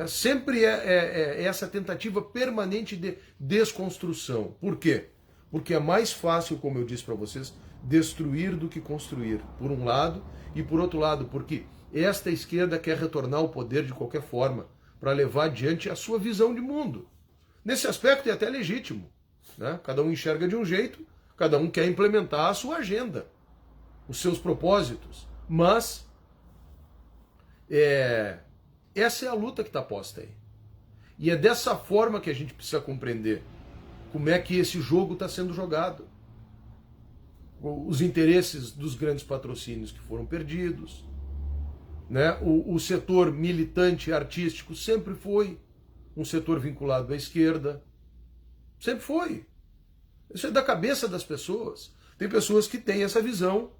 Sempre é essa tentativa permanente de desconstrução. Por quê? Porque é mais fácil, como eu disse para vocês, destruir do que construir, por um lado, e por outro lado, porque esta esquerda quer retornar ao poder de qualquer forma, para levar adiante a sua visão de mundo. Nesse aspecto é até legítimo. Cada um enxerga de um jeito, cada um quer implementar a sua agenda, os seus propósitos. Mas essa é a luta que está posta aí. E é dessa forma que a gente precisa compreender como é que esse jogo está sendo jogado. Os interesses dos grandes patrocínios que foram perdidos. O setor militante e artístico sempre foi um setor vinculado à esquerda. Sempre foi. Isso é da cabeça das pessoas. Tem pessoas que têm essa visão.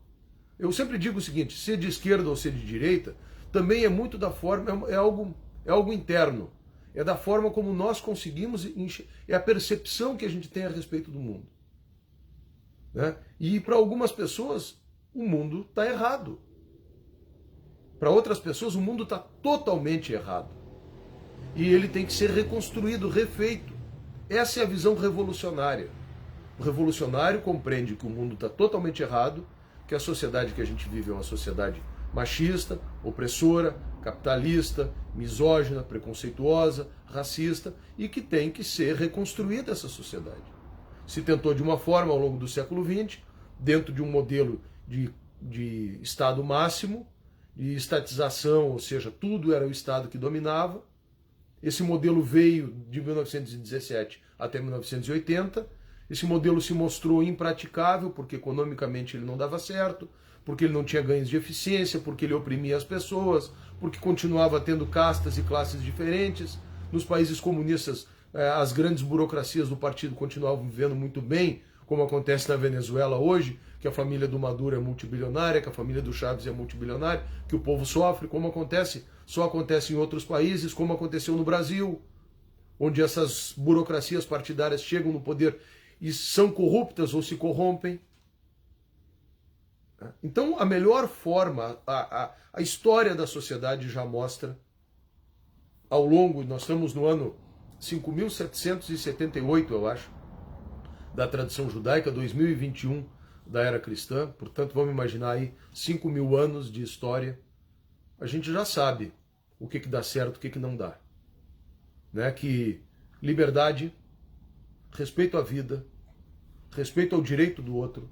Eu sempre digo o seguinte, ser de esquerda ou ser de direita, também é muito da forma, é algo interno. É da forma como nós conseguimos, é a percepção que a gente tem a respeito do mundo. E para algumas pessoas, o mundo está errado. Para outras pessoas, o mundo está totalmente errado. E ele tem que ser reconstruído, refeito. Essa é a visão revolucionária. O revolucionário compreende que o mundo está totalmente errado, que a sociedade que a gente vive é uma sociedade machista, opressora, capitalista, misógina, preconceituosa, racista, e que tem que ser reconstruída essa sociedade. Se tentou de uma forma ao longo do século XX, dentro de um modelo de Estado máximo, de estatização, ou seja, tudo era o Estado que dominava. Esse modelo veio de 1917 até 1980. Esse modelo se mostrou impraticável porque economicamente ele não dava certo, porque ele não tinha ganhos de eficiência, porque ele oprimia as pessoas, porque continuava tendo castas e classes diferentes. Nos países comunistas, as grandes burocracias do partido continuavam vivendo muito bem, como acontece na Venezuela hoje, que a família do Maduro é multibilionária, que a família do Chávez é multibilionária, que o povo sofre, como só acontece em outros países, como aconteceu no Brasil, onde essas burocracias partidárias chegam no poder e são corruptas ou se corrompem. Então, a melhor forma, a história da sociedade já mostra, ao longo, nós estamos no ano 5.778, eu acho, da tradição judaica, 2021 da era cristã, portanto, vamos imaginar aí 5.000 anos de história. A gente já sabe o que dá certo, o que não dá. Que liberdade, respeito à vida, respeito ao direito do outro,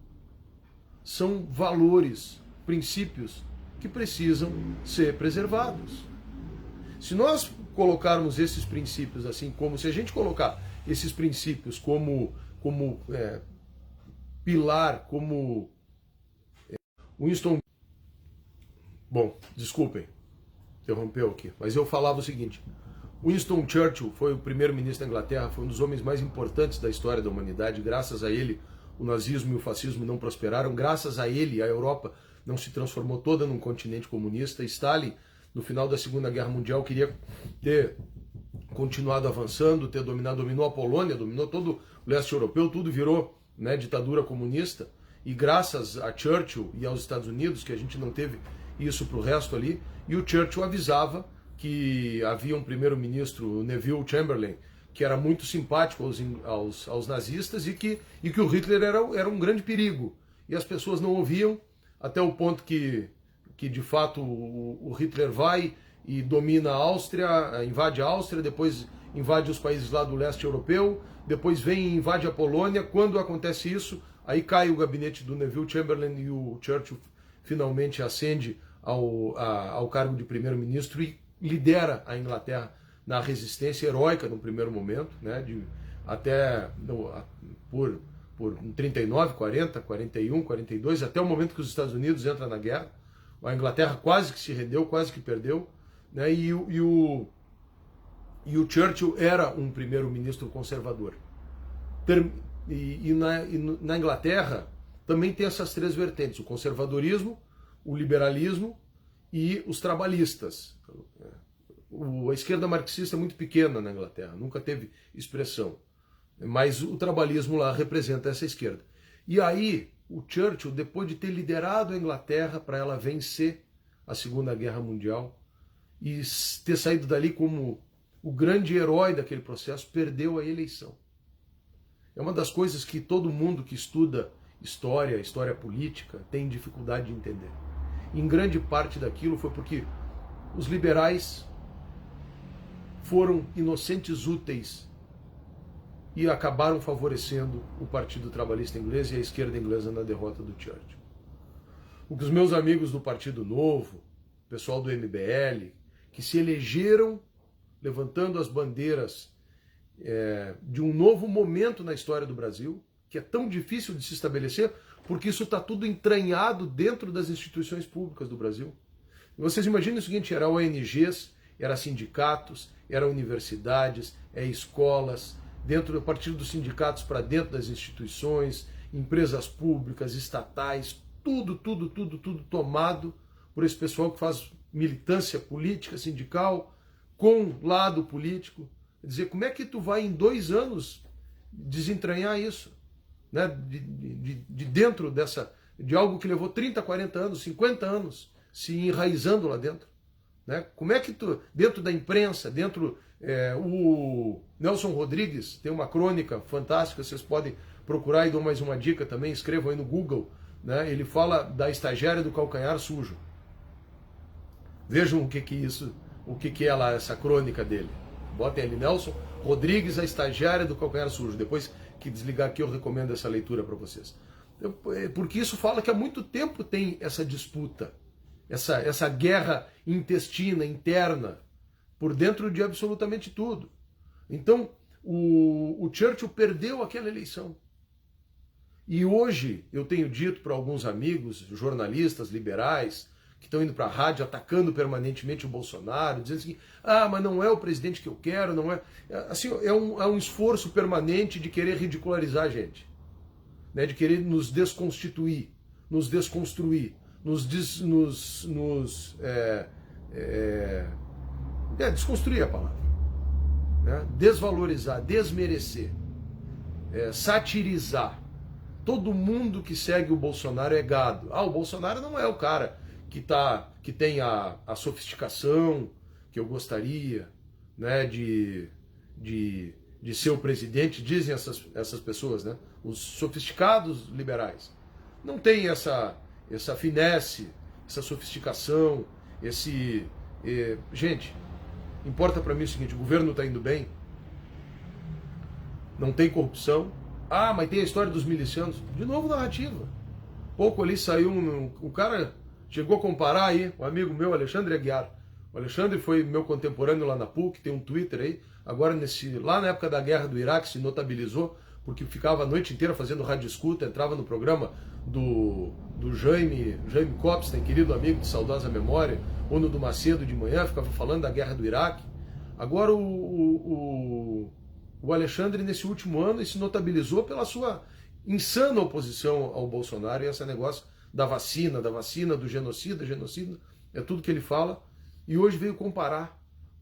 são valores, princípios que precisam ser preservados. Se nós colocarmos esses princípios assim, como se a gente colocar esses princípios como pilar, como Winston... Bom, desculpem. interrompeu aqui, mas eu falava o seguinte: Winston Churchill foi o primeiro-ministro da Inglaterra, foi um dos homens mais importantes da história da humanidade. Graças a ele, o nazismo e o fascismo não prosperaram. Graças a ele, a Europa não se transformou toda num continente comunista. Stalin, no final da Segunda Guerra Mundial, queria ter continuado avançando, dominou a Polônia, dominou todo o leste europeu, tudo virou, né, ditadura comunista. E graças a Churchill e aos Estados Unidos, que a gente não teve isso para o resto ali, e o Churchill avisava que havia um primeiro-ministro, Neville Chamberlain, que era muito simpático aos nazistas e que o Hitler era um grande perigo. E as pessoas não ouviam, até o ponto que de fato o Hitler vai e domina a Áustria, invade a Áustria, depois invade os países lá do leste europeu, depois vem e invade a Polônia. Quando acontece isso, aí cai o gabinete do Neville Chamberlain e o Churchill finalmente ascende ao cargo de primeiro-ministro e lidera a Inglaterra na resistência heróica no primeiro momento, né, por 39, 40, 41, 42, até o momento que os Estados Unidos entram na guerra. A Inglaterra quase que se rendeu, quase que perdeu, né, e o Churchill era um primeiro-ministro conservador. E na Inglaterra também tem essas três vertentes: o conservadorismo, o liberalismo e os trabalhistas. A esquerda marxista é muito pequena na Inglaterra, nunca teve expressão, mas o trabalhismo lá representa essa esquerda. E aí o Churchill, depois de ter liderado a Inglaterra para ela vencer a Segunda Guerra Mundial e ter saído dali como o grande herói daquele processo, perdeu a eleição. É uma das coisas que todo mundo que estuda história política, tem dificuldade de entender. Em grande parte daquilo foi porque os liberais foram inocentes úteis e acabaram favorecendo o Partido Trabalhista Inglês e a esquerda inglesa na derrota do Churchill. O que os meus amigos do Partido Novo, o pessoal do MBL, que se elegeram levantando as bandeiras de um novo momento na história do Brasil, que é tão difícil de se estabelecer, porque isso está tudo entranhado dentro das instituições públicas do Brasil. E vocês imaginem o seguinte: eram ONGs, eram sindicatos, eram universidades, escolas, a partir dos sindicatos para dentro das instituições, empresas públicas, estatais, tudo tomado por esse pessoal que faz militância política, sindical, com lado político. Quer dizer, como é que tu vai em 2 anos desentranhar isso, né? de dentro de algo que levou 30, 40 anos, 50 anos se enraizando lá dentro? Né? Como é que tu, dentro da imprensa, o Nelson Rodrigues tem uma crônica fantástica, vocês podem procurar e dou mais uma dica também, escrevam aí no Google, né? Ele fala da estagiária do calcanhar sujo. Vejam o que é lá essa crônica dele. Botem ali, Nelson Rodrigues, a estagiária do calcanhar sujo. Depois que desligar aqui eu recomendo essa leitura para vocês. Porque isso fala que há muito tempo tem essa disputa, essa guerra intestina, interna, por dentro de absolutamente tudo. Então, o Churchill perdeu aquela eleição. E hoje eu tenho dito para alguns amigos, jornalistas liberais, que estão indo para a rádio atacando permanentemente o Bolsonaro, dizendo assim: mas não é o presidente que eu quero, não é... Assim, é um esforço permanente de querer ridicularizar a gente, né? De querer nos desconstituir, nos desconstruir, desconstruir a palavra, né? Desvalorizar, desmerecer, satirizar. Todo mundo que segue o Bolsonaro é gado. O Bolsonaro não é o cara que tem a sofisticação que eu gostaria, né, de ser o presidente, dizem essas pessoas, né? Os sofisticados liberais. Não tem essa finesse, essa sofisticação, gente, importa para mim o seguinte: o governo está indo bem, não tem corrupção. Mas tem a história dos milicianos. De novo, narrativa. Pouco ali saiu o cara chegou a comparar aí, um amigo meu, Alexandre Aguiar. O Alexandre foi meu contemporâneo lá na PUC, tem um Twitter aí. Agora, lá na época da guerra do Iraque, se notabilizou porque ficava a noite inteira fazendo rádio escuta, entrava no programa do Jaime Copstein, querido amigo de saudosa memória, ou no do Macedo de manhã, ficava falando da guerra do Iraque. Agora o Alexandre, nesse último ano, se notabilizou pela sua insana oposição ao Bolsonaro e esse negócio da vacina, do genocida, é tudo que ele fala. E hoje veio comparar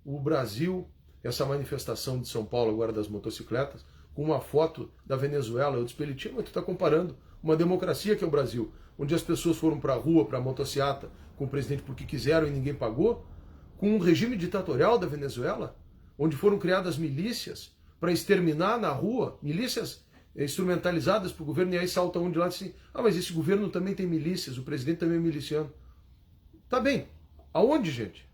o Brasil, essa manifestação de São Paulo agora das motocicletas, com uma foto da Venezuela. Eu disse para ele, mas tu está comparando uma democracia que é o Brasil, onde as pessoas foram para a rua, para a motociata, com o presidente porque quiseram e ninguém pagou, com um regime ditatorial da Venezuela, onde foram criadas milícias para exterminar na rua, milícias instrumentalizadas para o governo, e aí salta um de lá e diz assim, mas esse governo também tem milícias, o presidente também é miliciano. Tá bem, aonde, gente?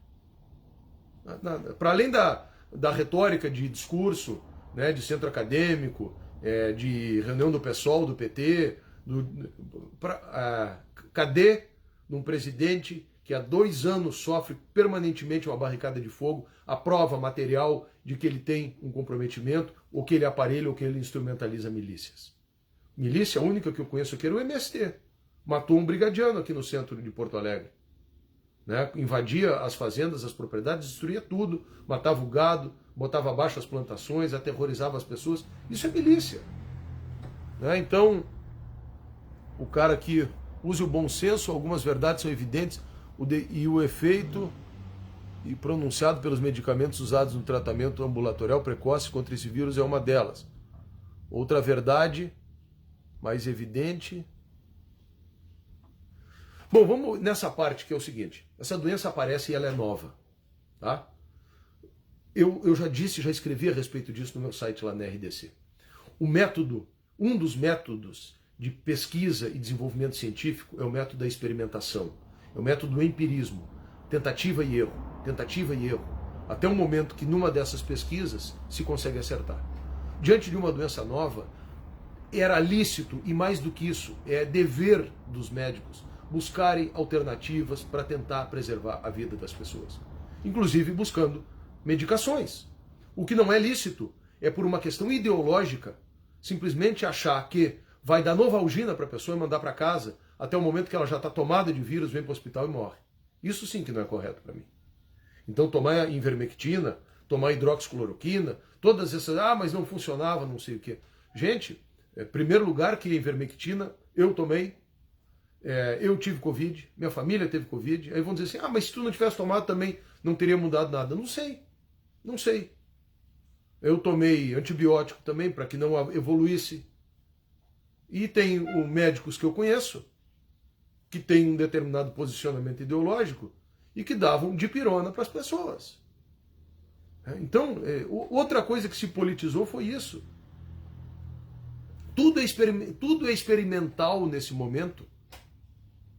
Para além da retórica de discurso, né, de centro acadêmico, de reunião do PSOL, do PT, cadê um presidente que há 2 anos sofre permanentemente uma barricada de fogo, a prova material de que ele tem um comprometimento, ou que ele aparelha, ou que ele instrumentaliza milícias? Milícia, a única que eu conheço aqui era o MST. Matou um brigadiano aqui no centro de Porto Alegre. Né? Invadia as fazendas, as propriedades, destruía tudo, matava o gado, botava abaixo as plantações, aterrorizava as pessoas. Isso é milícia. Né? Então, o cara que use o bom senso, algumas verdades são evidentes, e o efeito e pronunciado pelos medicamentos usados no tratamento ambulatorial precoce contra esse vírus é uma delas. Outra verdade, mais evidente... Bom, vamos nessa parte que é o seguinte, essa doença aparece e ela é nova, tá? Eu já disse, já escrevi a respeito disso no meu site lá na RDC. Um dos métodos de pesquisa e desenvolvimento científico é o método da experimentação, é o método do empirismo, tentativa e erro, até o momento que numa dessas pesquisas se consegue acertar. Diante de uma doença nova, era lícito, e mais do que isso, é dever dos médicos, buscarem alternativas para tentar preservar a vida das pessoas. Inclusive buscando medicações. O que não é lícito é, por uma questão ideológica, simplesmente achar que vai dar novalgina para a pessoa e mandar para casa até o momento que ela já está tomada de vírus, vem para o hospital e morre. Isso sim que não é correto para mim. Então tomar ivermectina, tomar hidroxicloroquina, todas essas, mas não funcionava, não sei o quê. Gente, primeiro lugar que a ivermectina eu tomei, eu tive Covid, minha família teve Covid, aí vão dizer assim, mas se tu não tivesse tomado também não teria mudado nada. Não sei. Eu tomei antibiótico também para que não evoluísse. E tem médicos que eu conheço que têm um determinado posicionamento ideológico e que davam dipirona para as pessoas. Então, outra coisa que se politizou foi isso. Tudo é experimental nesse momento.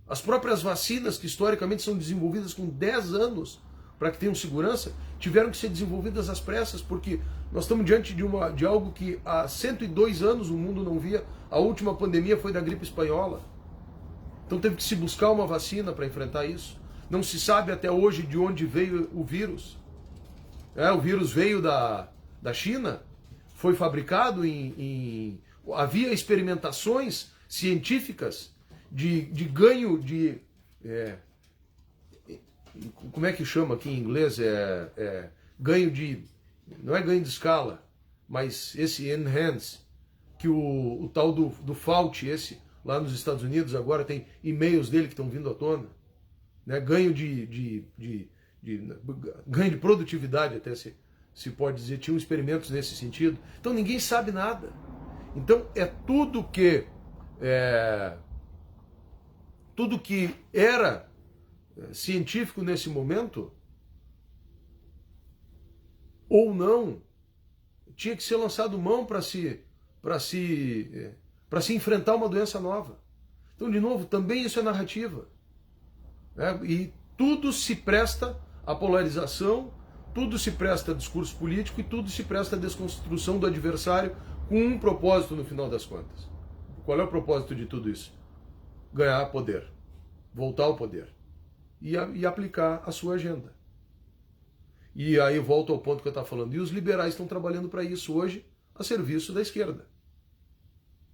As próprias vacinas, que historicamente são desenvolvidas com 10 anos para que tenham segurança, tiveram que ser desenvolvidas às pressas, porque nós estamos diante de algo que há 102 anos o mundo não via. A última pandemia foi da gripe espanhola. Então teve que se buscar uma vacina para enfrentar isso. Não se sabe até hoje de onde veio o vírus. O vírus veio da China, foi fabricado havia experimentações científicas de ganho de... como é que chama aqui em inglês? Ganho de... Não é ganho de escala, mas esse enhance, que o tal do Fauci, esse lá nos Estados Unidos, agora tem e-mails dele que estão vindo à tona. Né? Ganho ganho de produtividade, até se pode dizer. Tinham experimentos nesse sentido. Então ninguém sabe nada. Então tudo que era científico nesse momento, ou não, tinha que ser lançado mão para se enfrentar uma doença nova. Então, de novo, também isso é narrativa. E tudo se presta à polarização, tudo se presta a discurso político e tudo se presta à desconstrução do adversário com um propósito no final das contas. Qual é o propósito de tudo isso? Ganhar poder, voltar ao poder e aplicar a sua agenda. E aí volto ao ponto que eu estava falando. E os liberais estão trabalhando para isso hoje a serviço da esquerda.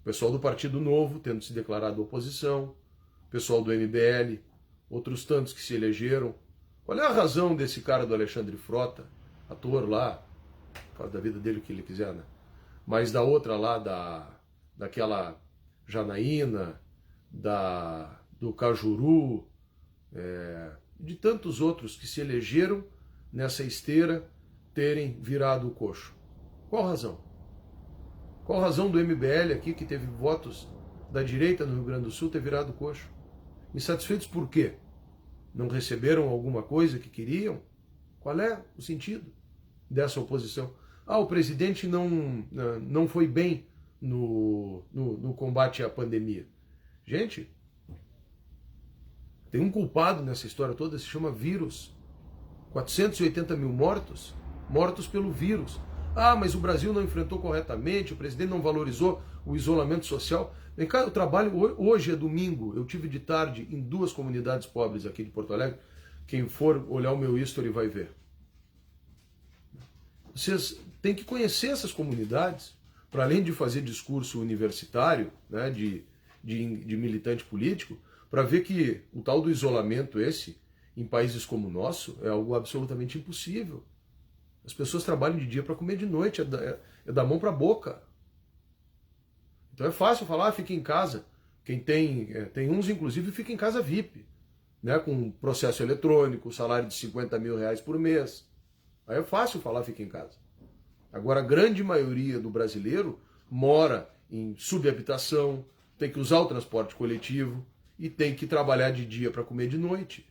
pessoal do Partido Novo tendo se declarado oposição, o pessoal do MBL, outros tantos que se elegeram. Qual é a razão desse cara do Alexandre Frota, ator lá, faz da vida dele o que ele quiser, né? Mas da outra lá, daquela Janaína, do Cajuru, de tantos outros que se elegeram nessa esteira terem virado o coxo. Qual a razão? Qual a razão do MBL aqui, que teve votos da direita no Rio Grande do Sul, ter virado o coxo? Insatisfeitos por quê? Não receberam alguma coisa que queriam? Qual é o sentido dessa oposição? O presidente não foi bem no combate à pandemia. Gente, tem um culpado nessa história toda, se chama vírus. 480 mil mortos pelo vírus. Mas o Brasil não enfrentou corretamente, o presidente não valorizou o isolamento social. Vem cá, eu trabalho, hoje é domingo, eu tive de tarde em 2 comunidades pobres aqui de Porto Alegre. Quem for olhar o meu history vai ver. Vocês têm que conhecer essas comunidades, para além de fazer discurso universitário, né, de militante político, para ver que o tal do isolamento em países como o nosso, é algo absolutamente impossível. As pessoas trabalham de dia para comer de noite, é da mão para a boca. Então é fácil falar, fica em casa. Quem tem uns, inclusive, fica em casa VIP, né, com processo eletrônico, salário de 50 mil reais por mês. Aí é fácil falar, fica em casa. Agora, a grande maioria do brasileiro mora em subhabitação, tem que usar o transporte coletivo e tem que trabalhar de dia para comer de noite.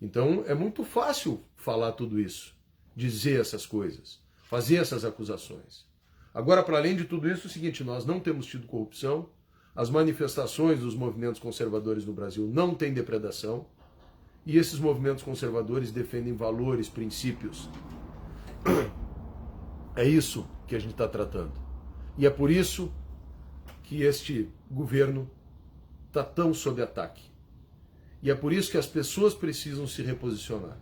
Então, é muito fácil falar tudo isso, dizer essas coisas, fazer essas acusações. Agora, para além de tudo isso, é o seguinte, nós não temos tido corrupção, as manifestações dos movimentos conservadores no Brasil não têm depredação, e esses movimentos conservadores defendem valores, princípios. É isso que a gente está tratando. E é por isso que este governo está tão sob ataque. E é por isso que as pessoas precisam se reposicionar.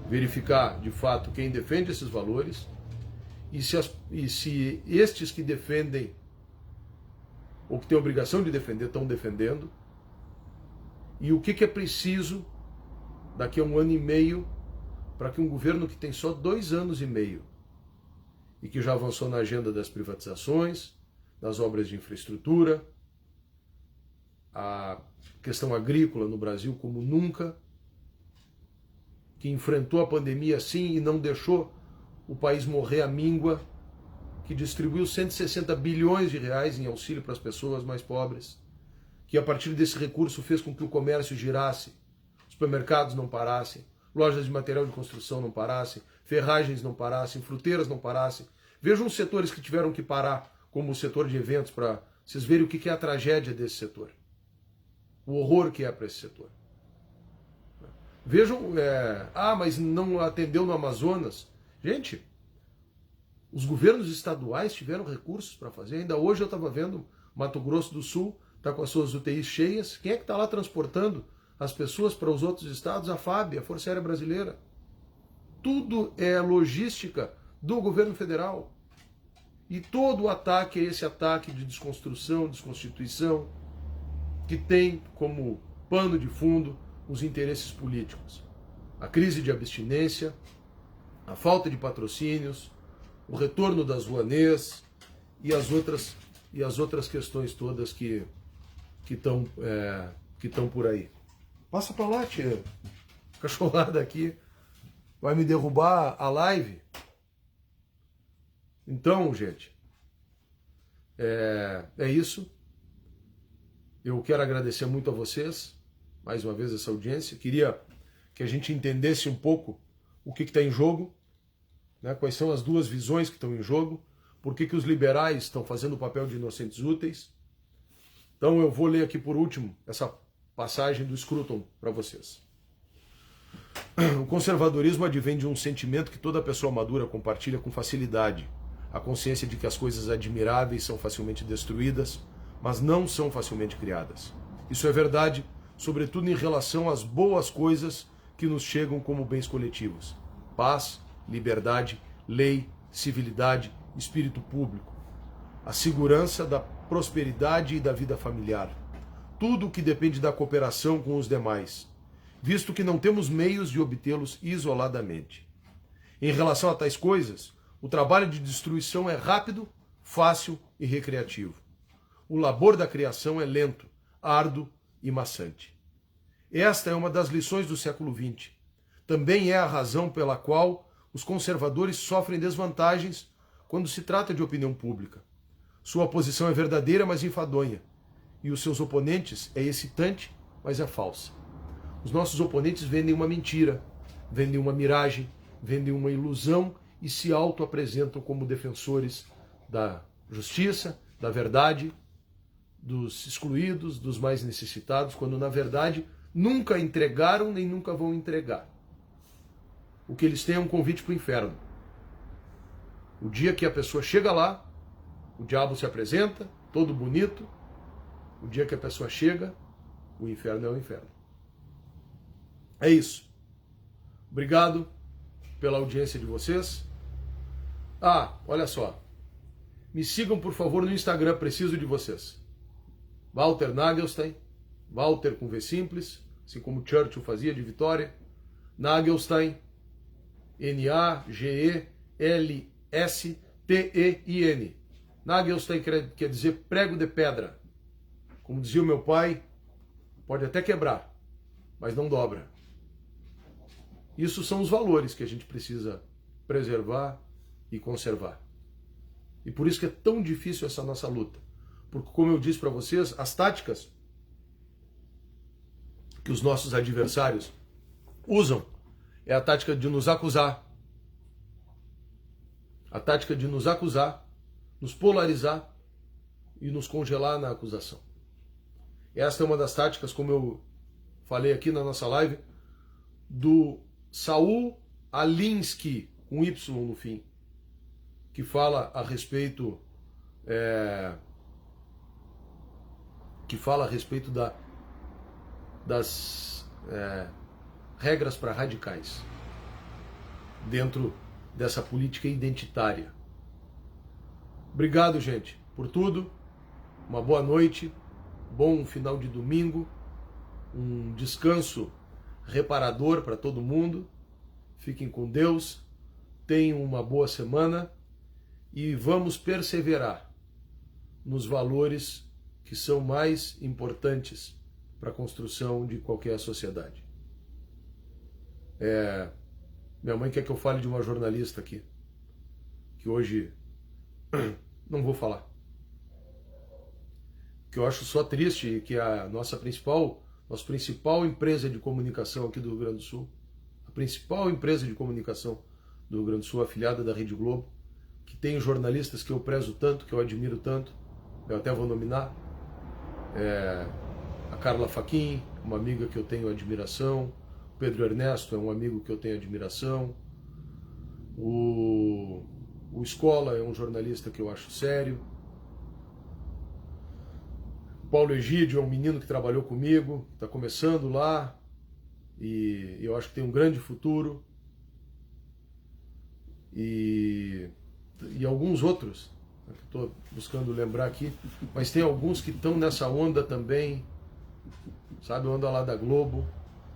Verificar, de fato, quem defende esses valores e se estes que defendem, ou que têm a obrigação de defender, estão defendendo, e o que é preciso daqui a 1 ano e meio para que um governo que tem só 2 anos e meio e que já avançou na agenda das privatizações, das obras de infraestrutura, a questão agrícola no Brasil como nunca, que enfrentou a pandemia sim e não deixou o país morrer à míngua, que distribuiu 160 bilhões de reais em auxílio para as pessoas mais pobres, que a partir desse recurso fez com que o comércio girasse, supermercados não parassem, lojas de material de construção não parassem, ferragens não parassem, fruteiras não parassem. Vejam os setores que tiveram que parar, como o setor de eventos, para vocês verem o que é a tragédia desse setor. O horror que é para esse setor. Vejam, mas não atendeu no Amazonas. Gente, os governos estaduais tiveram recursos para fazer. Ainda hoje eu estava vendo Mato Grosso do Sul, está com as suas UTIs cheias. Quem é que está lá transportando as pessoas para os outros estados? A FAB, a Força Aérea Brasileira. Tudo é logística do governo federal. E todo o ataque é esse ataque de desconstrução, desconstituição, que tem como pano de fundo os interesses políticos. A crise de abstinência, a falta de patrocínios, o retorno das rouanês e as outras questões todas que estão por aí. Passa para lá, tia. Cachorrada aqui. Vai me derrubar a live? Então, gente, é isso. Eu quero agradecer muito a vocês, mais uma vez, essa audiência. Queria que a gente entendesse um pouco o que está em jogo, né? Quais são as duas visões que estão em jogo, por que os liberais estão fazendo o papel de inocentes úteis. Então eu vou ler aqui por último essa passagem do Scruton para vocês. O conservadorismo advém de um sentimento que toda pessoa madura compartilha com facilidade, a consciência de que as coisas admiráveis são facilmente destruídas, mas não são facilmente criadas. Isso é verdade, sobretudo em relação às boas coisas que nos chegam como bens coletivos. Paz, liberdade, lei, civilidade, espírito público. a segurança da prosperidade e da vida familiar. Tudo o que depende da cooperação com os demais, visto que não temos meios de obtê-los isoladamente. Em relação a tais coisas, o trabalho de destruição é rápido, fácil e recreativo. O labor da criação é lento, árduo e maçante. Esta é uma das lições do século XX. Também é a razão pela qual os conservadores sofrem desvantagens quando se trata de opinião pública. Sua posição é verdadeira, mas enfadonha. E os seus oponentes é excitante, mas é falsa. Os nossos oponentes vendem uma mentira, vendem uma miragem, vendem uma ilusão e se auto-apresentam como defensores da justiça, da verdade, dos excluídos, dos mais necessitados, quando na verdade nunca entregaram nem nunca vão entregar. O que eles têm é um convite para o inferno. O dia que a pessoa chega lá, o diabo se apresenta, todo bonito. O dia que a pessoa chega, o inferno é o inferno. É isso. Obrigado pela audiência de vocês. Ah, olha só. Me sigam, por favor, no Instagram, preciso de vocês. Walter Nagelstein, Walter com V simples, assim como Churchill fazia de Vitória. Nagelstein, Nagelstein. Nagelstein quer dizer prego de pedra. Como dizia o meu pai, pode até quebrar, mas não dobra. Isso são os valores que a gente precisa preservar e conservar. E por isso que é tão difícil essa nossa luta. Porque, como eu disse para vocês, as táticas que os nossos adversários usam é a tática de nos acusar. A tática de nos acusar, nos polarizar e nos congelar na acusação. Esta é uma das táticas, como eu falei aqui na nossa live, do Saul Alinsky, com Y no fim, que fala a respeito das regras para radicais dentro dessa política identitária. Obrigado, gente, por tudo. Uma boa noite, bom final de domingo, um descanso reparador para todo mundo. Fiquem com Deus, tenham uma boa semana e vamos perseverar nos valores que são mais importantes para a construção de qualquer sociedade. Minha mãe quer que eu fale de uma jornalista aqui, que hoje não vou falar. Que eu acho só triste que a nossa principal empresa de comunicação aqui do Rio Grande do Sul, a principal empresa de comunicação do Rio Grande do Sul, afiliada da Rede Globo, que tem jornalistas que eu prezo tanto, que eu admiro tanto, eu até vou nominar, a Carla Fachin, uma amiga que eu tenho admiração, o Pedro Ernesto é um amigo que eu tenho admiração, o Escola é um jornalista que eu acho sério, Paulo Egídio é um menino que trabalhou comigo, está começando lá, e eu acho que tem um grande futuro, e alguns outros, que estou buscando lembrar aqui, mas tem alguns que estão nessa onda também, sabe, a onda lá da Globo,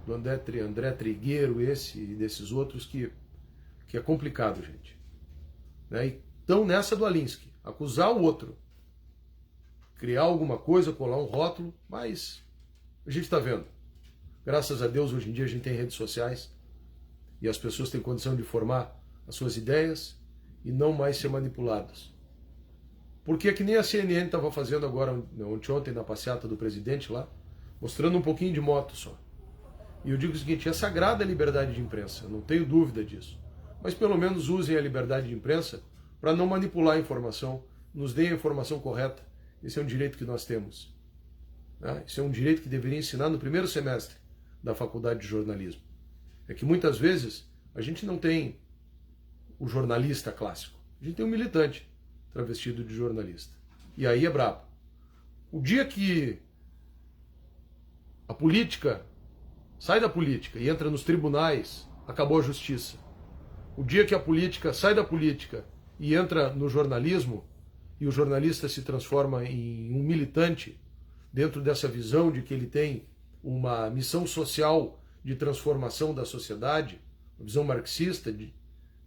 do André Trigueiro, esse e desses outros, que é complicado, gente. Né? E estão nessa do Alinsky, acusar o outro, criar alguma coisa, colar um rótulo, mas a gente está vendo. Graças a Deus, hoje em dia a gente tem redes sociais e as pessoas têm condição de formar as suas ideias e não mais ser manipuladas. Porque é que nem a CNN estava fazendo agora, ontem, na passeata do presidente lá, mostrando um pouquinho de moto só. E eu digo o seguinte, é sagrada a liberdade de imprensa, eu não tenho dúvida disso. Mas pelo menos usem a liberdade de imprensa para não manipular a informação, nos deem a informação correta. Esse é um direito que nós temos. Né? Esse é um direito que deveria ensinar no primeiro semestre da faculdade de jornalismo. É que muitas vezes a gente não tem o jornalista clássico. A gente tem um militante travestido de jornalista. E aí é brabo. O dia que a política sai da política e entra nos tribunais, acabou a justiça. O dia que a política sai da política e entra no jornalismo, e o jornalista se transforma em um militante dentro dessa visão de que ele tem uma missão social de transformação da sociedade, uma visão marxista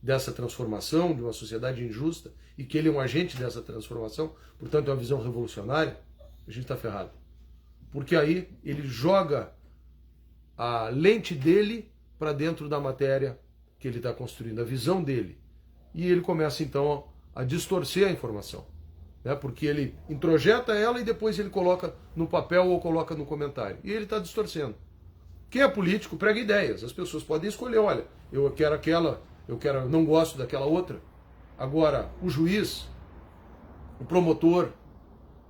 dessa transformação, de uma sociedade injusta, e que ele é um agente dessa transformação, portanto é uma visão revolucionária, a gente está ferrado. Porque aí ele joga a lente dele para dentro da matéria que ele está construindo, a visão dele. E ele começa então a distorcer a informação, né? Porque ele introjeta ela e depois ele coloca no papel ou coloca no comentário. E ele está distorcendo. Quem é político prega ideias. As pessoas podem escolher, olha, eu quero aquela, eu não gosto daquela outra. Agora, o juiz, o promotor,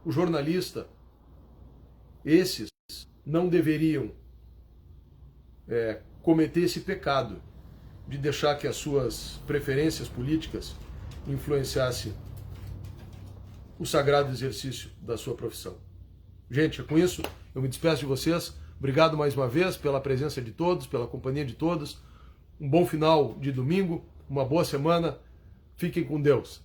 o jornalista, esses não deveriam cometer esse pecado de deixar que as suas preferências políticas influenciassem o sagrado exercício da sua profissão. Gente, com isso eu me despeço de vocês. Obrigado mais uma vez pela presença de todos, pela companhia de todos. Um bom final de domingo, uma boa semana. Fiquem com Deus.